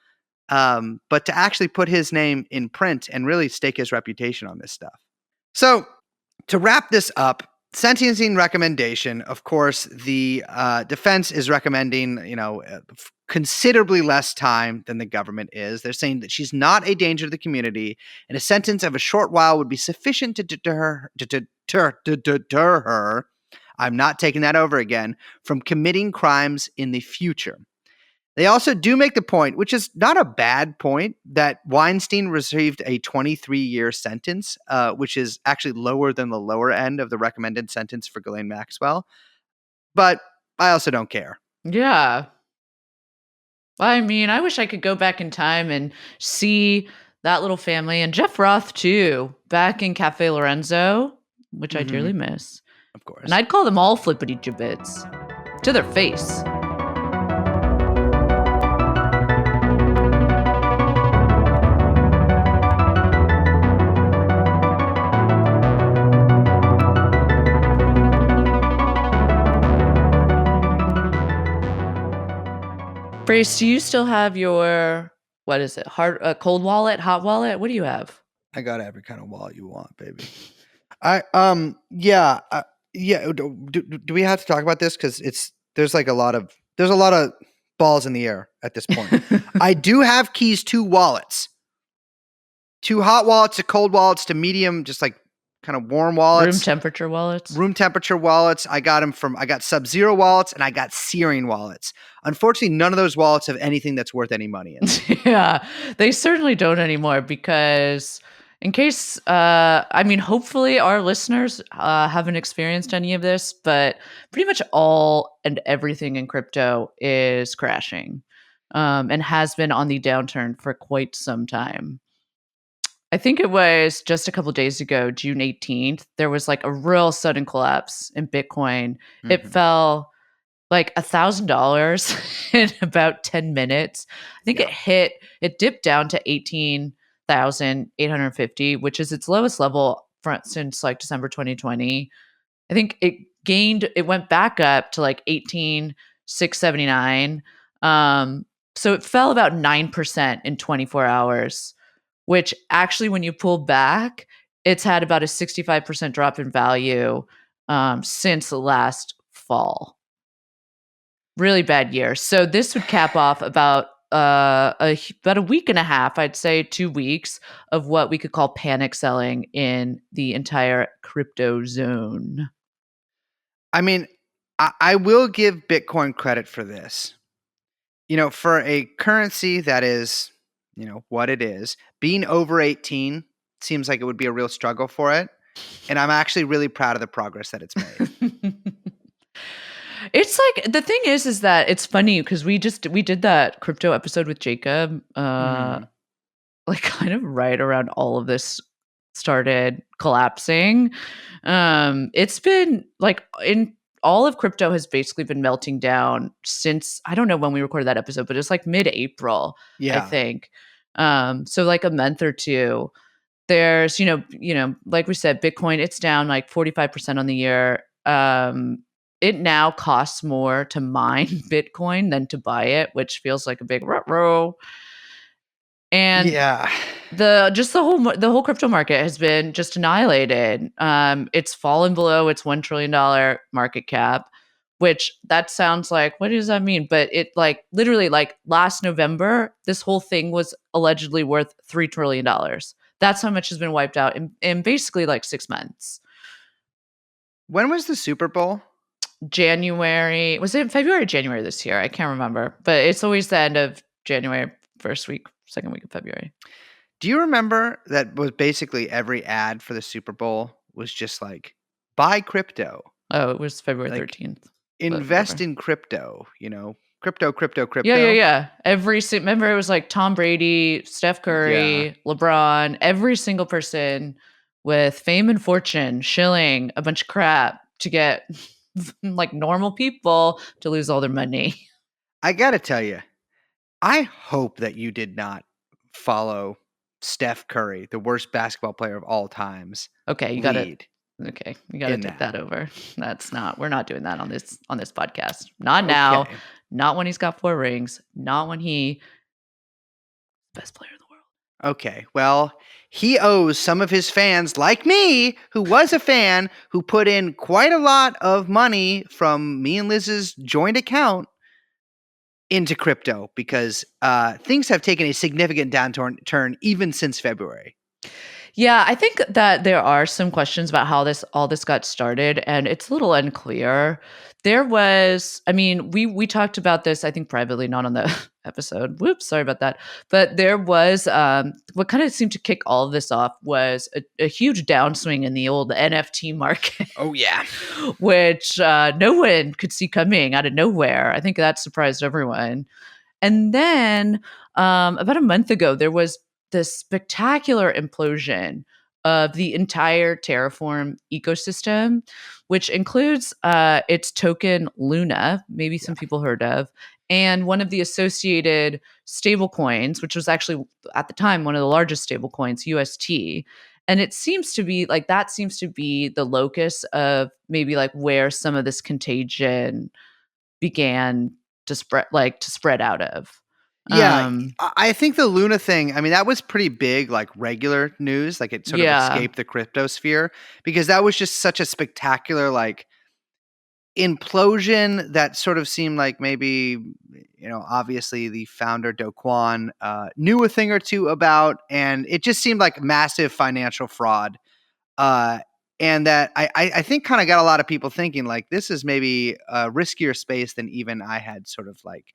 but to actually put his name in print and really stake his reputation on this stuff. So to wrap this up, sentencing recommendation, of course, the defense is recommending, considerably less time than the government is. They're saying that she's not a danger to the community, and a sentence of a short while would be sufficient to deter her. I'm not taking that over again, from committing crimes in the future. They also do make the point, which is not a bad point, that Weinstein received a 23-year sentence, which is actually lower than the lower end of the recommended sentence for Ghislaine Maxwell. But I also don't care. Yeah. I mean, I wish I could go back in time and see that little family, and Jeff Roth too, back in Cafe Lorenzo, which I dearly miss. Of course. And I'd call them all Flibbertigibbets to their face. Brace, do you still have your, what is it, cold wallet, hot wallet? What do you have? I got every kind of wallet you want, baby. Do we have to talk about this? Because there's a lot of balls in the air at this point. I do have keys to wallets, 2 hot wallets to cold wallets to medium, just like kind of warm wallets. Room temperature wallets. I got Sub-Zero wallets and I got Searing wallets. Unfortunately, none of those wallets have anything that's worth any money in. Yeah, they certainly don't anymore, because in case, hopefully our listeners haven't experienced any of this, but pretty much all and everything in crypto is crashing, and has been on the downturn for quite some time. I think it was just a couple days ago, June 18th, there was like a real sudden collapse in Bitcoin. Mm-hmm. It fell like $1,000 in about 10 minutes. I think it dipped down to 18,850, which is its lowest level since like December 2020. I think it went back up to like 18,679. So it fell about 9% in 24 hours. Which actually, when you pull back, it's had about a 65% drop in value since the last fall. Really bad year. So this would cap off about a week and a half, I'd say 2 weeks, of what we could call panic selling in the entire crypto zone. I mean, I will give Bitcoin credit for this. For a currency that is, what it is, being over 18 seems like it would be a real struggle for it. And I'm actually really proud of the progress that it's made. It's like, the thing is that it's funny because we did that crypto episode with Jacob, like kind of right around all of this started collapsing. It's been like all of crypto has basically been melting down since, I don't know when we recorded that episode, but it's like mid-April, I think. So like a month or two. There's, like we said, Bitcoin, it's down like 45% on the year. It now costs more to mine Bitcoin than to buy it, which feels like a big ruh-roh. And the whole crypto market has been just annihilated. It's fallen below its $1 trillion market cap, which that sounds like, what does that mean? But it like literally like last November, this whole thing was allegedly worth $3 trillion. That's how much has been wiped out in basically like 6 months. When was the Super Bowl? January. Was it February or January this year? I can't remember. But it's always the end of January, second week of February. Do you remember that was basically every ad for the Super Bowl was just like, buy crypto? Oh, it was February 13th. Invest in crypto, crypto. Yeah. Remember, it was like Tom Brady, Steph Curry, LeBron, every single person with fame and fortune, shilling, a bunch of crap to get like normal people to lose all their money. I gotta tell you, I hope that you did not follow Steph Curry, the worst basketball player of all times, Okay, you got it. lead Okay, you got to in take that. that over. We're not doing that on this podcast. Not now. Okay. Not when he's got 4 rings. Not when he best player in the world. Okay. Well, he owes some of his fans, like me, who was a fan, who put in quite a lot of money from me and Liz's joint account into crypto because things have taken a significant downturn even since February. Yeah, I think that there are some questions about how all this got started, and it's a little unclear. There was, I mean, we talked about this, I think privately, not on the episode. Whoops, sorry about that. But there was what kind of seemed to kick all of this off was a huge downswing in the old NFT market. Oh, yeah. Which no one could see coming out of nowhere. I think that surprised everyone. And then about a month ago, there was this spectacular implosion of the entire Terraform ecosystem, which includes its token Luna, maybe some people heard of, and one of the associated stablecoins, which was actually at the time one of the largest stablecoins, UST. And it seems to be like that seems to be the locus of maybe like where some of this contagion began to spread out of. Yeah, I think the Luna thing, I mean, that was pretty big, like regular news. Like it sort of escaped the crypto sphere because that was just such a spectacular, like, implosion that sort of seemed like maybe, obviously the founder, Do Kwon, knew a thing or two about, and it just seemed like massive financial fraud. And that I think kind of got a lot of people thinking, like, this is maybe a riskier space than even I had sort of like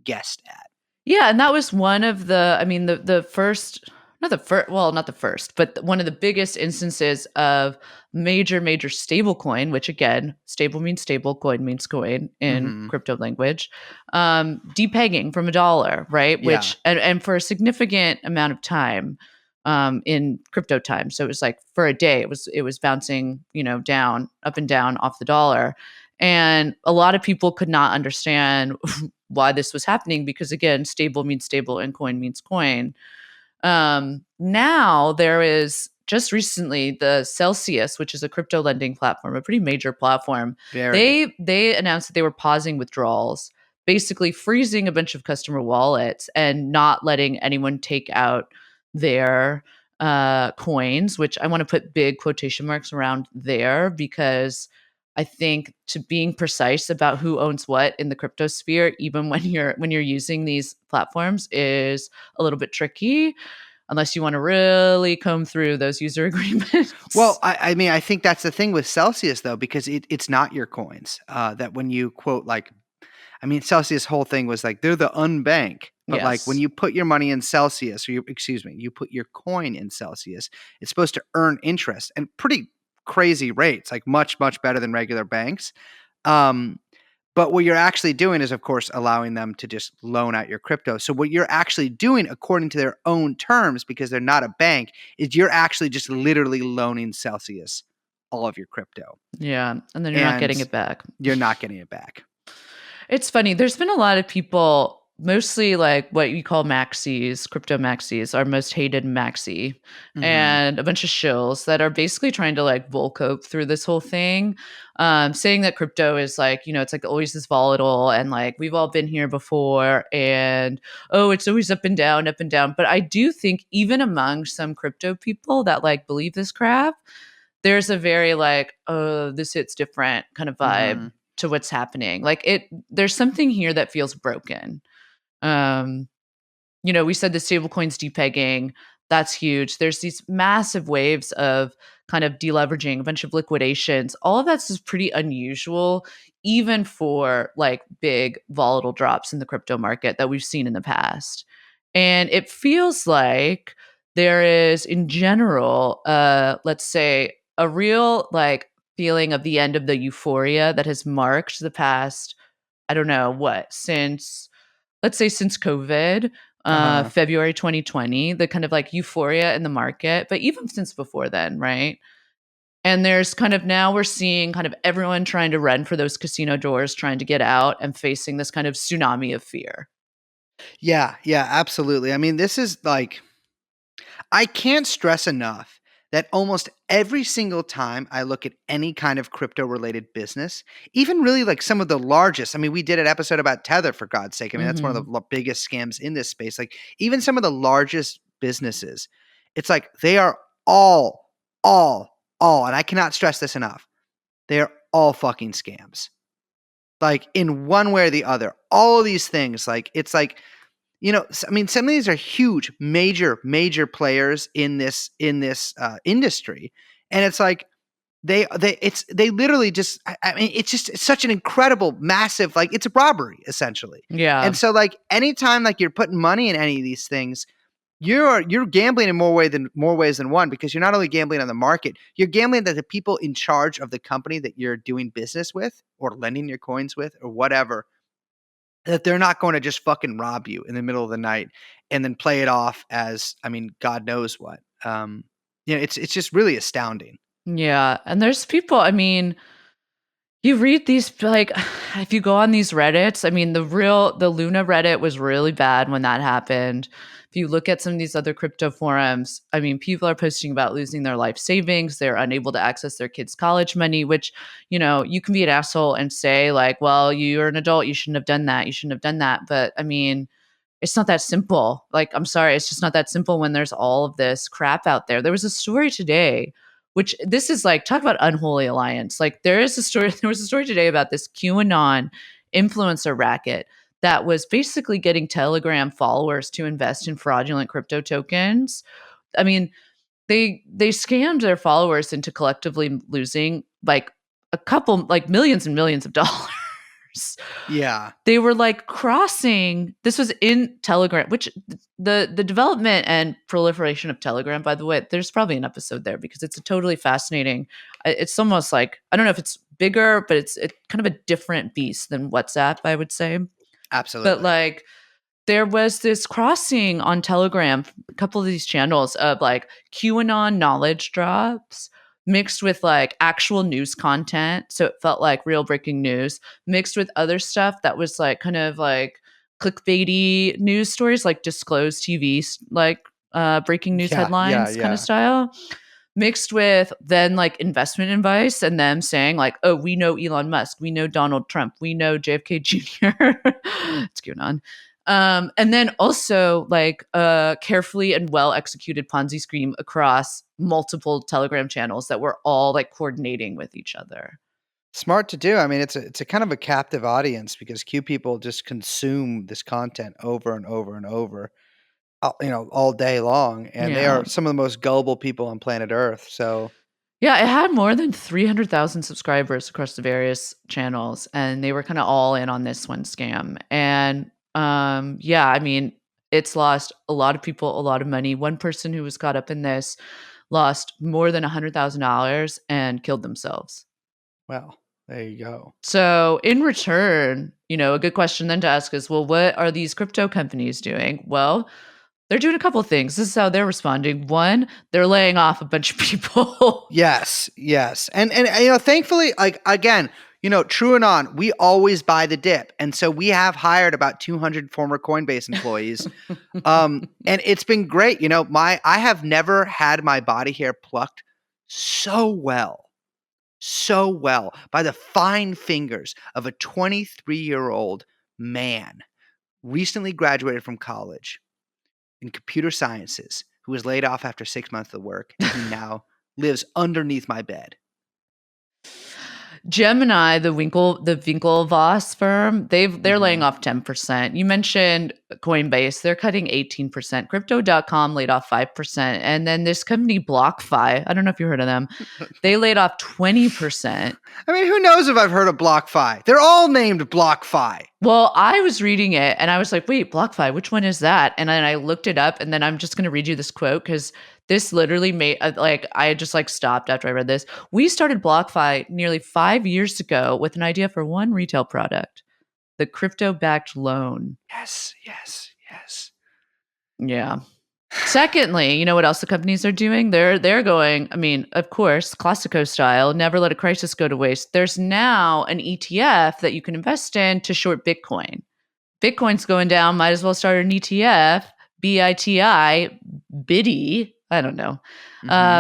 guessed at. Yeah, and that was one of the first, not the first, but one of the biggest instances of major stablecoin, which again, stable means stable, coin means coin in crypto language, depegging from $1, right? Which and for a significant amount of time in crypto time. So it was like for a day, it was bouncing, down, up and down off the dollar. And a lot of people could not understand why this was happening because again, stable means stable and coin means coin. Now there is just recently the Celsius, which is a crypto lending platform, a pretty major platform. They announced that they were pausing withdrawals, basically freezing a bunch of customer wallets and not letting anyone take out their coins, which I want to put big quotation marks around there because I think to being precise about who owns what in the crypto sphere, even when you're using these platforms, is a little bit tricky unless you want to really comb through those user agreements. Well, I mean, I think that's the thing with Celsius, though, because it's not your coins. That when you quote, like, I mean, Celsius' whole thing was like, they're the unbank. But like when you put your money in Celsius, or you put your coin in Celsius, it's supposed to earn interest and pretty crazy rates, like much, much better than regular banks. But what you're actually doing is, of course, allowing them to just loan out your crypto. So what you're actually doing, according to their own terms, because they're not a bank, is you're actually just literally loaning Celsius all of your crypto. Yeah, and then you're not getting it back. You're not getting it back. It's funny. There's been a lot of people, mostly like what you call maxis, crypto maxis, our most hated maxi, and a bunch of shills that are basically trying to like bull cope through this whole thing, saying that crypto is like, it's like always this volatile and like we've all been here before and it's always up and down, up and down. But I do think even among some crypto people that like believe this crap, there's a very like, oh, this hits different kind of vibe to what's happening. Like there's something here that feels broken. We said the stablecoins depegging, that's huge. There's these massive waves of kind of deleveraging, a bunch of liquidations. All of that's is pretty unusual, even for like big volatile drops in the crypto market that we've seen in the past. And it feels like there is, in general, let's say, a real like feeling of the end of the euphoria that has marked the past, I don't know what, since COVID, February 2020, the kind of like euphoria in the market, but even since before then, right? And there's kind of now we're seeing kind of everyone trying to run for those casino doors, trying to get out and facing this kind of tsunami of fear. Yeah, absolutely. I mean, this is like, I can't stress enough that almost every single time I look at any kind of crypto related business, even really like some of the largest, I mean, we did an episode about Tether, for God's sake. I mean, that's one of the biggest scams in this space. Like, even some of the largest businesses, it's like they are all, and I cannot stress this enough, they are all fucking scams. Like, in one way or the other, all of these things, like, it's like, you know, I mean, some of these are huge, major players in this industry, and it's like they literally just. I mean, it's such an incredible, massive, like, it's a robbery essentially. Yeah. And so, like, anytime like you're putting money in any of these things, you're gambling in more ways than one, because you're not only gambling on the market, you're gambling that the people in charge of the company that you're doing business with or lending your coins with or whatever, that they're not going to just fucking rob you in the middle of the night and then play it off as, I mean, God knows what. You know, it's just really astounding. Yeah. And there's people, I mean, you read these, like, if you go on these Reddits, I mean, the Luna Reddit was really bad when that happened. If you look at some of these other crypto forums, I mean, people are posting about losing their life savings. They're unable to access their kids' college money, which, you know, you can be an asshole and say, like, well, you're an adult. You shouldn't have done that. You shouldn't have done that. But I mean, it's not that simple. Like, I'm sorry, it's just not that simple when there's all of this crap out there. There was a story today, which this is like, talk about unholy alliance. Like, there was a story today about this QAnon influencer racket that was basically getting Telegram followers to invest in fraudulent crypto tokens. I mean, they scammed their followers into collectively losing like a couple, like millions and millions of dollars. Yeah. They were like crossing, this was in Telegram, which the development and proliferation of Telegram, by the way, there's probably an episode there because it's a totally fascinating, it's almost like, I don't know if it's bigger, but it's kind of a different beast than WhatsApp, I would say. Absolutely. But like, there was this crossing on Telegram, a couple of these channels of like QAnon knowledge drops mixed with like actual news content. So it felt like real breaking news mixed with other stuff that was like kind of like clickbaity news stories, like disclosed TV, like breaking news headlines kind of style, mixed with then like investment advice and them saying like, oh, we know Elon Musk, we know Donald Trump, we know JFK Jr. It's QAnon. And then also like a carefully and well executed Ponzi scheme across multiple Telegram channels that were all like coordinating with each other. Smart to do. I mean, it's a kind of a captive audience because Q people just consume this content over and over and over, you know, all day long. And they are some of the most gullible people on planet Earth. So yeah, it had more than 300,000 subscribers across the various channels, and they were kind of all in on this one scam. And yeah, I mean, it's lost a lot of people a lot of money. One person who was caught up in this lost more than $100,000 and killed themselves. Well, there you go. So in return, you know, a good question then to ask is, well, what are these crypto companies doing? Well, they're doing a couple things. This is how they're responding. One, they're laying off a bunch of people. Yes. And you know, thankfully, like, again, you know, TrueAnon, we always buy the dip. And so we have hired about 200 former Coinbase employees. And it's been great. You know, I have never had my body hair plucked so well by the fine fingers of a 23-year-old man recently graduated from college in computer sciences who was laid off after 6 months of work. And he now lives underneath my bed. Gemini, the Winklevoss firm, they're laying off 10%. You mentioned Coinbase, they're cutting 18%. Crypto.com laid off 5%. And then this company BlockFi, I don't know if you heard of them, they laid off 20%. I mean, who knows if I've heard of BlockFi? They're all named BlockFi. Well, I was reading it and I was like, wait, BlockFi, which one is that? And then I looked it up, and then I'm just going to read you this quote because this literally made, like, I just like stopped after I read this. We started BlockFi nearly 5 years ago with an idea for one retail product, the crypto-backed loan. Yes. Yeah. Secondly, you know what else the companies are doing? They're going, I mean, of course, Classico style, never let a crisis go to waste. There's now an ETF that you can invest in to short Bitcoin. Bitcoin's going down, might as well start an ETF, BITI, BIDI, I don't know.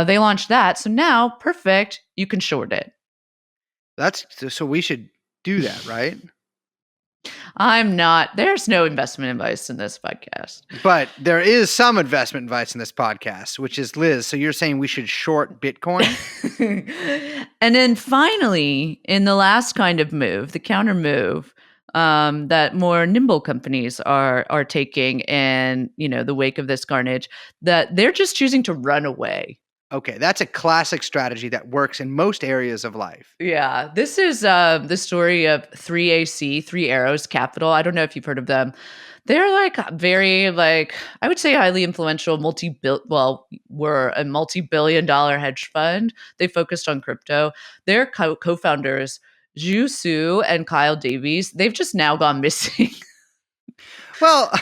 They launched that. So now, perfect, you can short it. So we should do that, right? There's no investment advice in this podcast. But there is some investment advice in this podcast, which is Liz. So you're saying we should short Bitcoin? And then finally, in the last kind of move, the counter move that more nimble companies are taking in, the wake of this carnage, that they're just choosing to run away. Okay, that's a classic strategy that works in most areas of life. Yeah, this is the story of 3AC, Three Arrows Capital. I don't know if you've heard of them. They're very I would say highly influential were a multi-billion-dollar hedge fund. They focused on crypto. Their co-founders, Zhu Su and Kyle Davies, they've just now gone missing. Well,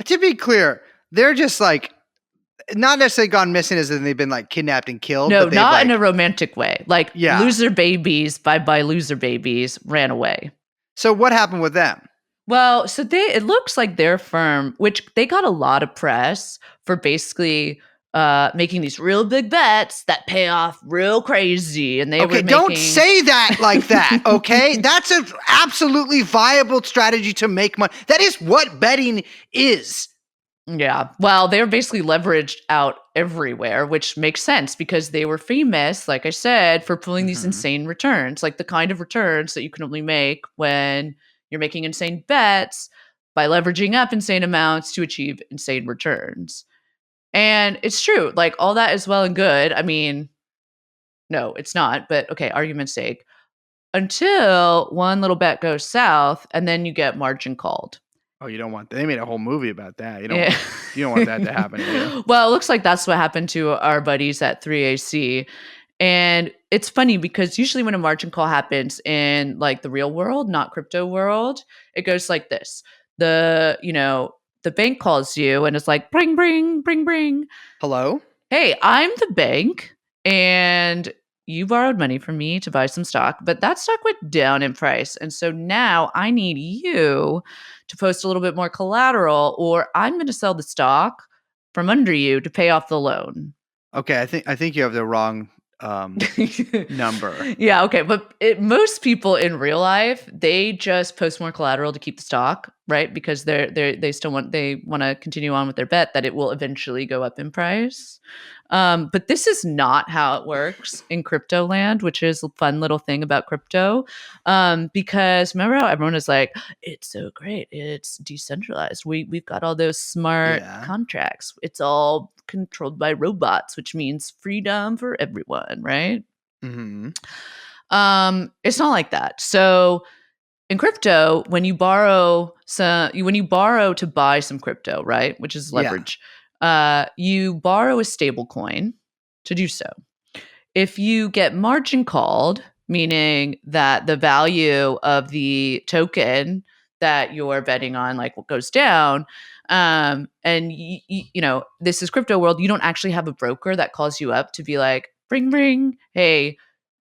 to be clear, they're just not necessarily gone missing as in they've been kidnapped and killed. No, but not in a romantic way. Yeah. Loser babies, bye-bye loser babies, ran away. So what happened with them? Well, so it looks like their firm, which they got a lot of press for basically making these real big bets that pay off real crazy. And don't say that like that, okay? That's an absolutely viable strategy to make money. That is what betting is. Yeah. Well, they were basically leveraged out everywhere, which makes sense because they were famous, like I said, for pulling these insane returns, like the kind of returns that you can only make when you're making insane bets by leveraging up insane amounts to achieve insane returns. And it's true. All that is well and good. I mean, no, it's not. But okay, argument's sake. Until one little bet goes south and then you get margin called. Oh, you don't want that. They made a whole movie about that. You don't want that to happen to you. Well, it looks like that's what happened to our buddies at 3AC. And it's funny because usually when a margin call happens in the real world, not crypto world, it goes like this. The bank calls you and it's like, bring, bring, bring, bring. Hello? Hey, I'm the bank and you borrowed money from me to buy some stock, but that stock went down in price. And so now I need you to post a little bit more collateral or I'm going to sell the stock from under you to pay off the loan. Okay, I think you have the wrong number. Yeah, okay, but most people in real life, they just post more collateral to keep the stock, right? Because they want to continue on with their bet that it will eventually go up in price. But this is not how it works in CryptoLand, which is a fun little thing about crypto. Because remember how everyone is like, it's so great, it's decentralized. We've got all those smart contracts. It's all controlled by robots, which means freedom for everyone, right? Mm-hmm. It's not like that. So in crypto, when you borrow to buy some crypto, right, which is leverage, you borrow a stable coin to do so. If you get margin called, meaning that the value of the token that you're betting on goes down, and this is crypto world, you don't actually have a broker that calls you up to be like, bring, hey,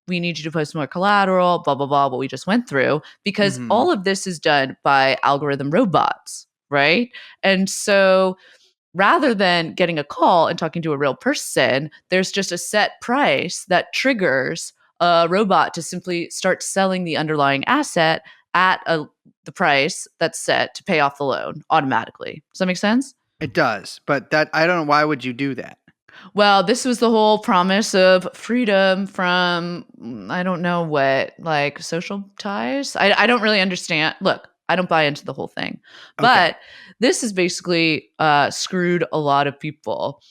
we need you to post more collateral, blah, blah, blah, what we just went through, because all of this is done by algorithm robots, right? And so rather than getting a call and talking to a real person, there's just a set price that triggers a robot to simply start selling the underlying asset at the price that's set to pay off the loan automatically. Does that make sense? It does, but I don't know, why would you do that? Well, this was the whole promise of freedom from, I don't know what, social ties? I don't really understand. Look, I don't buy into the whole thing. But this is basically screwed a lot of people.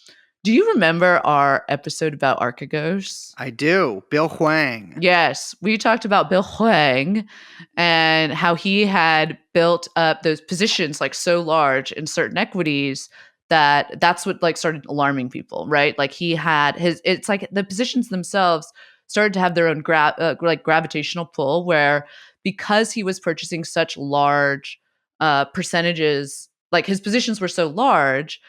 Do you remember our episode about Archegos? I do. Bill Huang. Yes. We talked about Bill Huang and how he had built up those positions so large in certain equities that's what started alarming people, right? He had it's the positions themselves started to have their own gravitational pull where because he was purchasing such large percentages like his positions were so large,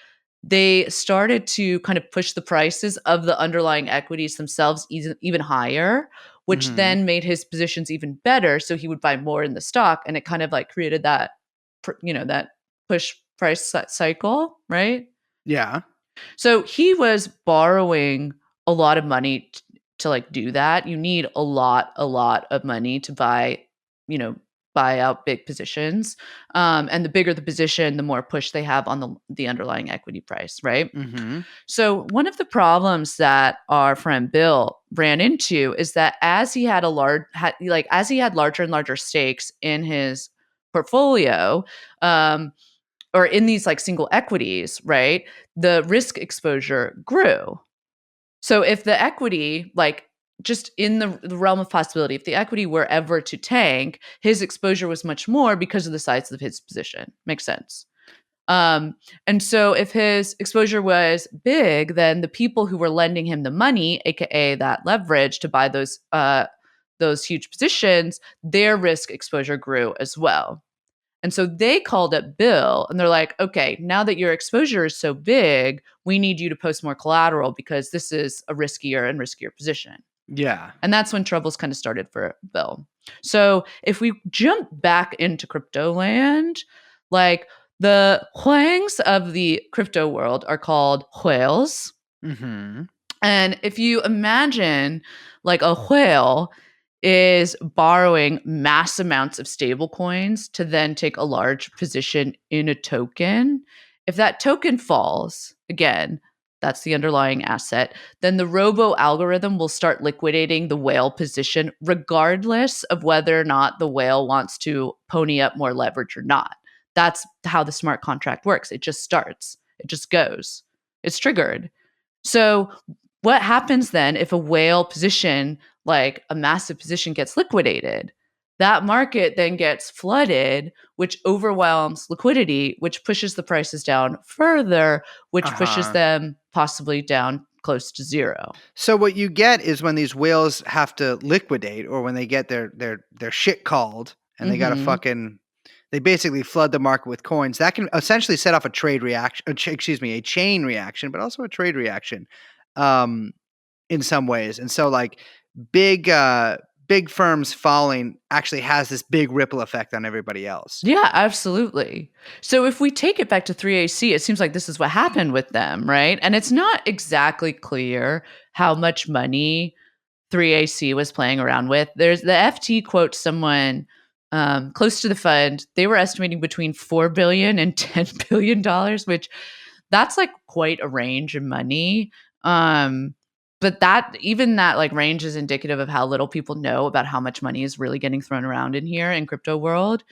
they started to kind of push the prices of the underlying equities themselves even higher, which then made his positions even better. So he would buy more in the stock, and it kind of like created that, that push price cycle, right? Yeah. So he was borrowing a lot of money to like do that. You need a lot of money to buy out big positions. And the bigger the position, the more push they have on the underlying equity price, right? So one of the problems that our friend Bill ran into is that as he had as he had larger and larger stakes in his portfolio, or in these like single equities, right, the risk exposure grew. So if the equity, like just in the realm of possibility, if the equity were ever to tank, his exposure was much more because of the size of his position. Makes sense. And so if his exposure was big, then the people who were lending him the money, aka that leverage to buy those huge positions, their risk exposure grew as well. And so they called up Bill and they're like, okay, now that your exposure is so big, we need you to post more collateral because this is a riskier and riskier position. Yeah. And that's when troubles kind of started for Bill. So if we jump back into CryptoLand, like the Huangs of the crypto world are called whales. And if you imagine like a whale is borrowing mass amounts of stable coins to then take a large position in a token. If that token falls, again, that's the underlying asset, then the robo algorithm will start liquidating the whale position regardless of whether or not the whale wants to pony up more leverage or not. That's how the smart contract works. It just starts. It just goes. It's triggered. So what happens then if a whale position, like a massive position, gets liquidated? That market then gets flooded, which overwhelms liquidity, which pushes the prices down further, which pushes them possibly down close to zero. So what you get is when these whales have to liquidate, or when they get their shit called, and they got to they basically flood the market with coins. That can essentially set off a trade reaction, a chain reaction, but also a trade reaction, in some ways. And so like big firms falling actually has this big ripple effect on everybody else. Yeah, absolutely. So if we take it back to 3AC, it seems like this is what happened with them, right? And it's not exactly clear how much money 3AC was playing around with. There's the FT quotes someone close to the fund. They were estimating between $4 billion and $10 billion, which that's like quite a range of money. But that like range is indicative of how little people know about how much money is really getting thrown around in here in crypto world.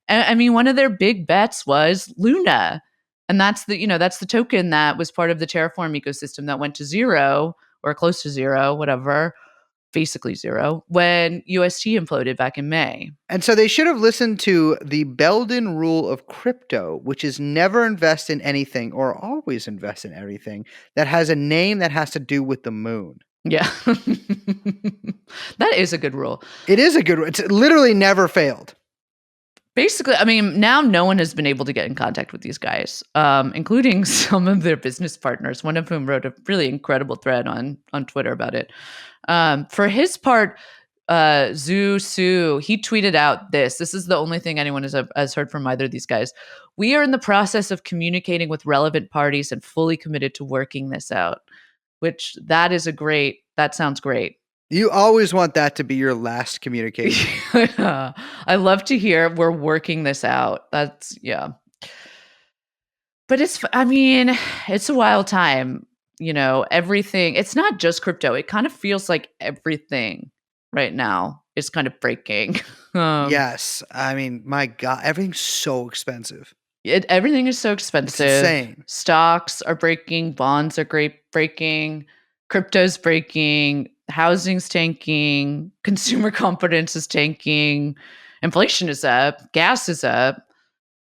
And I mean, one of their big bets was Luna. And that's the token that was part of the Terraform ecosystem that went to zero or close to zero, whatever, basically zero, when UST imploded back in May. And so they should have listened to the Belden rule of crypto, which is never invest in anything or always invest in everything that has a name that has to do with the moon. Yeah. That is a good rule. It is a good rule. It's literally never failed. Basically, I mean, now no one has been able to get in contact with these guys, including some of their business partners, one of whom wrote a really incredible thread on Twitter about it. For his part, Zhu Su, he tweeted out this. This is the only thing anyone has heard from either of these guys. We are in the process of communicating with relevant parties and fully committed to working this out, which that sounds great. You always want that to be your last communication. I love to hear we're working this out. Yeah. But it's a wild time, everything. It's not just crypto. It kind of feels like everything right now is kind of breaking. Yes. I mean, my God, everything's so expensive. Everything is so expensive. It's insane. Stocks are breaking. Bonds are breaking. Crypto's breaking. Housing's tanking. Consumer confidence is tanking. Inflation is up. Gas is up.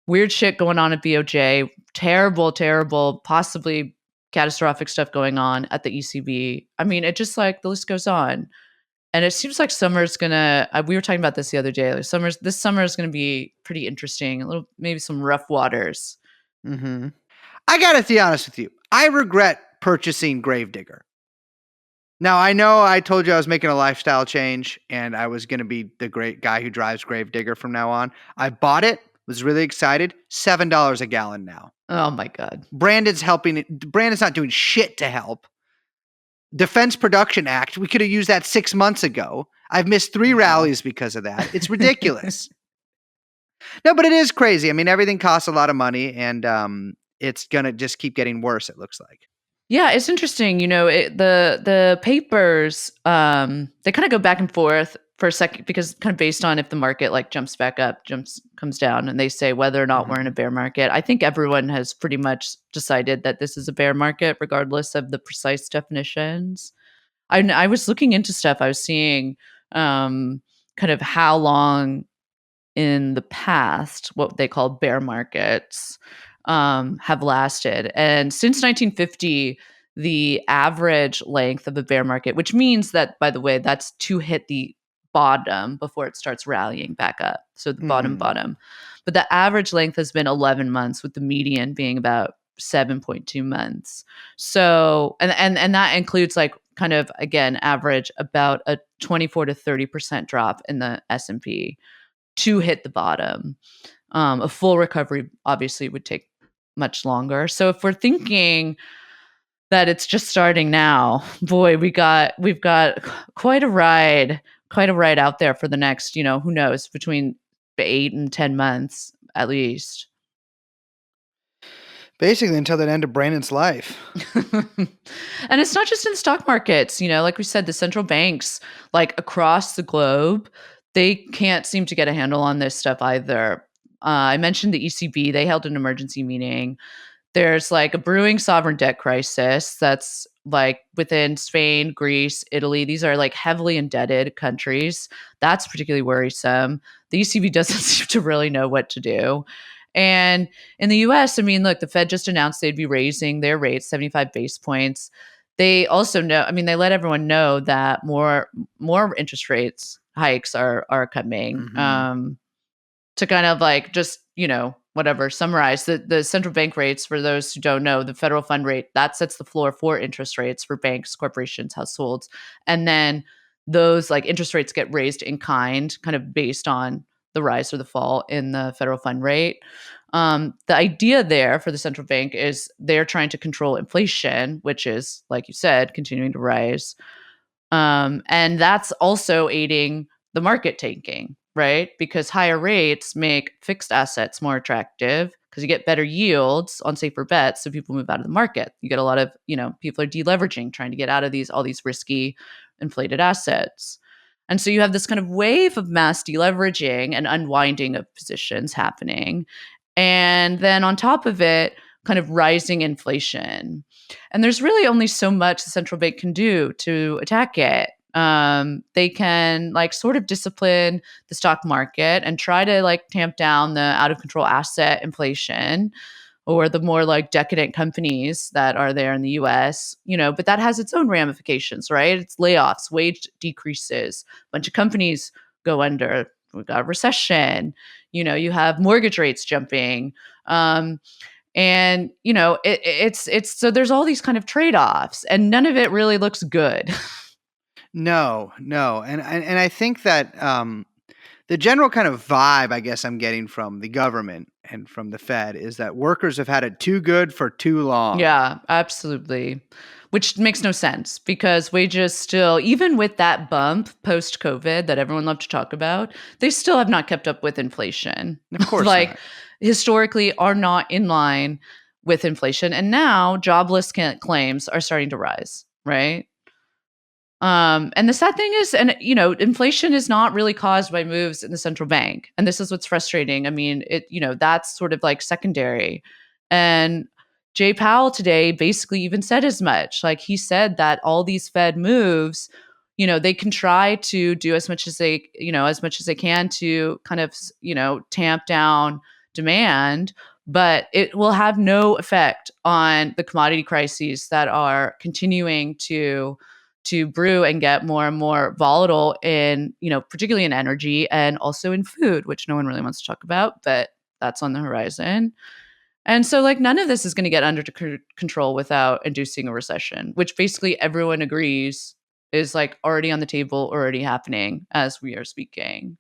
Weird shit going on at BOJ. Terrible, possibly catastrophic stuff going on at the ECB. I mean, it just like the list goes on. And it seems like summer's gonna. We were talking about this the other day. This summer is gonna be pretty interesting. Maybe some rough waters Mm-hmm. I gotta be honest with you. I regret purchasing Gravedigger. Now, I know I told you I was making a lifestyle change and I was going to be the great guy who drives Gravedigger from now on. I bought it, was really excited. $7 a gallon now. Oh my God. Brandon's helping it. Brandon's not doing shit to help. Defense Production Act, we could have used that 6 months ago. I've missed 3 rallies because of that. It's ridiculous. No, but it is crazy. I mean, everything costs a lot of money and it's going to just keep getting worse, it looks like. Yeah, it's interesting. You know, the papers, they kind of go back and forth for a second because kind of based on if the market like jumps back up, comes down, and they say whether or not we're in a bear market. I think everyone has pretty much decided that this is a bear market, regardless of the precise definitions. I was looking into stuff. I was seeing kind of how long in the past, what they call bear markets, have lasted. And since 1950, the average length of a bear market, which means that, by the way, that's to hit the bottom before it starts rallying back up. So the bottom. But the average length has been 11 months, with the median being about 7.2 months. So, and that includes like kind of, again, average about a 24 to 30% drop in the S&P to hit the bottom. A full recovery obviously would take much longer. So if we're thinking that it's just starting now, boy, we've got quite a ride out there for the next, who knows, between 8 and 10 months at least. Basically until the end of Brandon's life. And it's not just in stock markets, like we said, the central banks, like across the globe, they can't seem to get a handle on this stuff either. I mentioned the ECB. They held an emergency meeting. There's like a brewing sovereign debt crisis that's like within Spain, Greece, Italy. These are like heavily indebted countries. That's particularly worrisome. The ECB doesn't seem to really know what to do. And in the US, I mean, look, the Fed just announced they'd be raising their rates 75 base points. They also know, I mean, they let everyone know that more interest rates hikes are coming. To kind of like just, whatever, summarize the central bank rates. For those who don't know, the federal fund rate, that sets the floor for interest rates for banks, corporations, households. And then those like interest rates get raised in kind of based on the rise or the fall in the federal fund rate. The idea there for the central bank is they're trying to control inflation, which is, like you said, continuing to rise. And that's also aiding the market taking, right? Because higher rates make fixed assets more attractive because you get better yields on safer bets. So people move out of the market. You get a lot of, people are deleveraging, trying to get out of all these risky inflated assets. And so you have this kind of wave of mass deleveraging and unwinding of positions happening. And then on top of it, kind of rising inflation. And there's really only so much the central bank can do to attack it. They can like sort of discipline the stock market and try to like tamp down the out of control asset inflation, or the more like decadent companies that are there in the US, but that has its own ramifications, right? It's layoffs, wage decreases, a bunch of companies go under. We've got a recession, you have mortgage rates jumping. And it's so there's all these kind of trade-offs, and none of it really looks good. No. And I think that the general kind of vibe, I guess, I'm getting from the government and from the Fed is that workers have had it too good for too long. Yeah, absolutely. Which makes no sense because wages still, even with that bump post-COVID that everyone loved to talk about, they still have not kept up with inflation. Of course like not. Historically are not in line with inflation. And now jobless claims are starting to rise, right? And the sad thing is, and inflation is not really caused by moves in the central bank. And this is what's frustrating. I mean, that's sort of like secondary. And Jay Powell today basically even said as much. Like he said that all these Fed moves, they can try to do as much as they can to kind of, tamp down demand, but it will have no effect on the commodity crises that are continuing to brew and get more and more volatile in, particularly in energy and also in food, which no one really wants to talk about, but that's on the horizon. And so like none of this is going to get under control without inducing a recession, which basically everyone agrees is like already on the table, already happening as we are speaking.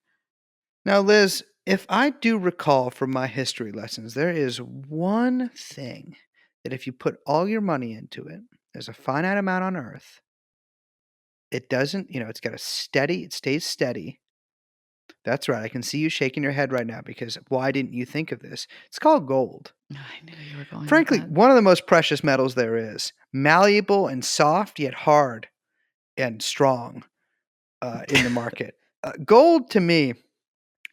Now, Liz, if I do recall from my history lessons, there is one thing that if you put all your money into it, there's a finite amount on Earth. It doesn't, it's got it stays steady. That's right. I can see you shaking your head right now because why didn't you think of this? It's called gold. I knew you were going. Frankly, with that. one of the most precious metals there is. Malleable and soft, yet hard and strong in the market. Gold to me,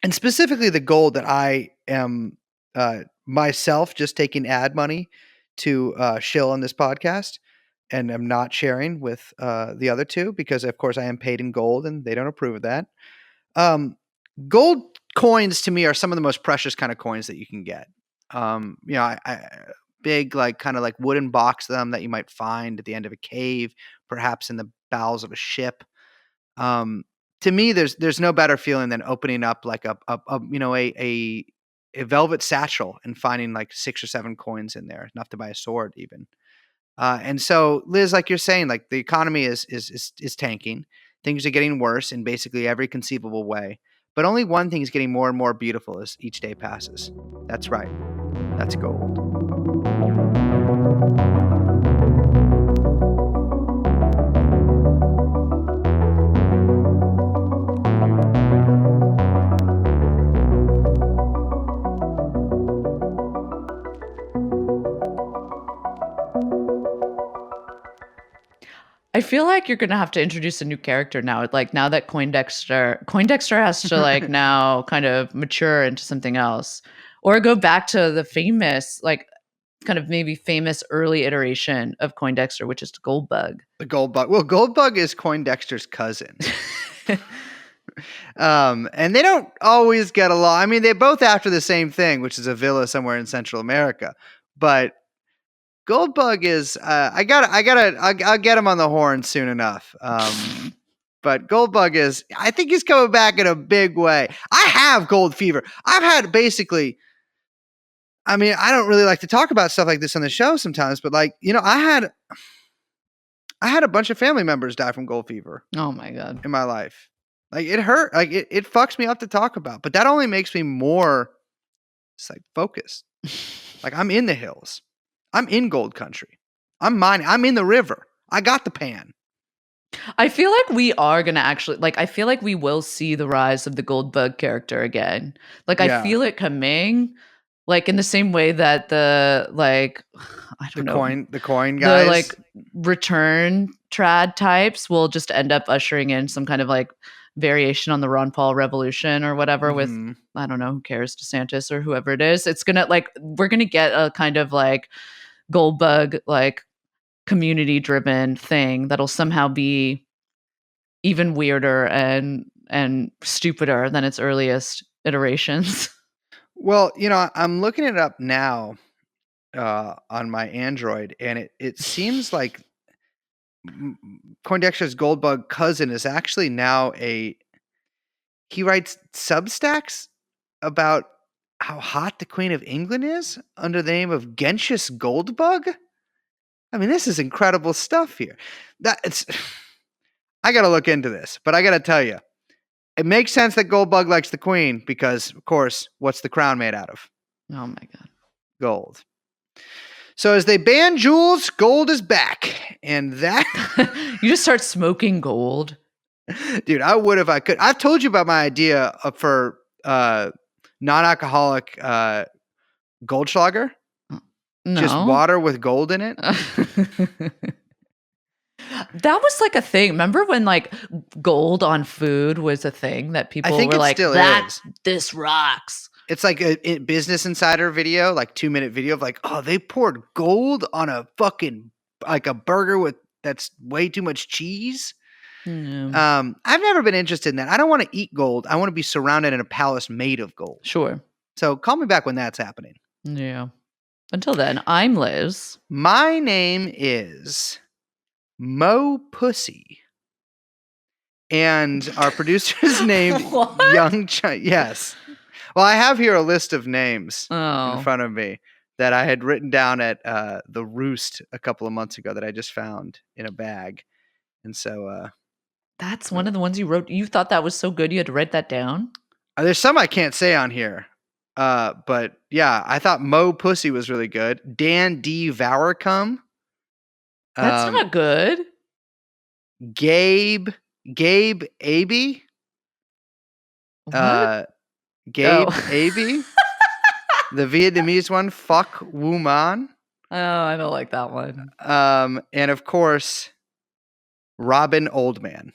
and specifically the gold that I am myself just taking ad money to shill on this podcast, and I'm not sharing with the other two because, of course, I am paid in gold and they don't approve of that. Gold coins to me are some of the most precious kind of coins that you can get. I big kind of wooden box them that you might find at the end of a cave, perhaps in the bowels of a ship. To me, there's no better feeling than opening up like a velvet satchel and finding like 6 or 7 coins in there, enough to buy a sword even. And so, Liz, like you're saying, like the economy is tanking. Things are getting worse in basically every conceivable way. But only one thing is getting more and more beautiful as each day passes. That's right. That's gold. I feel like you're gonna have to introduce a new character now. Like now that Coindexter has to like now kind of mature into something else, or go back to the famous, like kind of maybe famous early iteration of Coindexter, which is Goldbug. The Goldbug. Well, Goldbug is Coindexter's cousin. And they don't always get along. I mean, they both after the same thing, which is a villa somewhere in Central America, but Goldbug is I'll get him on the horn soon enough. But Goldbug is, I think he's coming back in a big way. I have gold fever. I've had basically, I mean, I don't really like to talk about stuff like this on the show sometimes, but like, I had a bunch of family members die from gold fever. Oh my God. In my life. Like it hurt. Like it fucks me up to talk about, but that only makes me more just like focused. Like I'm in the hills. I'm in gold country. I'm mining. I'm in the river. I got the pan. I feel like we are going to actually, like, I feel like we will see the rise of the Goldbug character again. Like, I feel it coming, like, in the same way that the, like, I don't know. The coin guys. The, like, return trad types will just end up ushering in some kind of, like, variation on the Ron Paul revolution or whatever with, I don't know, who cares, DeSantis or whoever it is. It's going to, like, we're going to get a kind of, like, Goldbug, like, community driven thing that'll somehow be even weirder and stupider than its earliest iterations. Well, I'm looking it up now on my Android, and it seems like Coindexter's Goldbug cousin is actually now he writes Substacks about how hot the Queen of England is under the name of Genshis Goldbug. I mean, this is incredible stuff here. I got to look into this, but I got to tell you, it makes sense that Goldbug likes the Queen because, of course, what's the crown made out of? Oh my God. Gold. So as they ban Juuls, gold is back. And that... You just start smoking gold. Dude, I would if I could. I've told you about my idea for non-alcoholic Goldschlager. No. Just water with gold in it. That was like a thing. Remember when like gold on food was a thing that people were like, this rocks. It's like a Business Insider video, like 2-minute video of like, oh, they poured gold on a fucking, like a burger that's way too much cheese. Mm. I've never been interested in that. I don't want to eat gold. I want to be surrounded in a palace made of gold. Sure. So call me back when that's happening. Yeah. Until then, I'm Liz. My name is Mo Pussy. And our producer's name, Young China. Yes. Well, I have here a list of names in front of me. that I had written down at the Roost a couple of months ago that I just found in a bag. And so That's one of the ones you wrote. You thought that was so good you had to write that down? there's some I can't say on here. But yeah, I thought Mo Pussy was really good. Dan D. Vowercum. That's not good. Gabe Aby. What? Gabe Oh. Aby. The Vietnamese one, Fuck Woman. Oh, I don't like that one. And of course, Robin Oldman.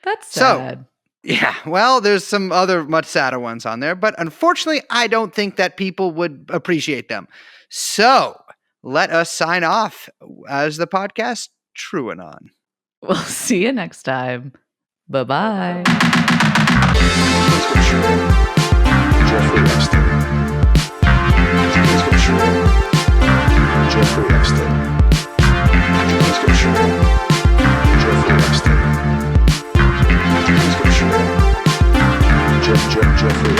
That's So- sad. Yeah, well, there's some other much sadder ones on there, but unfortunately, I don't think that people would appreciate them. So let us sign off as the podcast TrueAnon. We'll see you next time. Bye-bye. Jeffrey Epstein. Jeffrey Epstein. Jeffrey Epstein. Jeffrey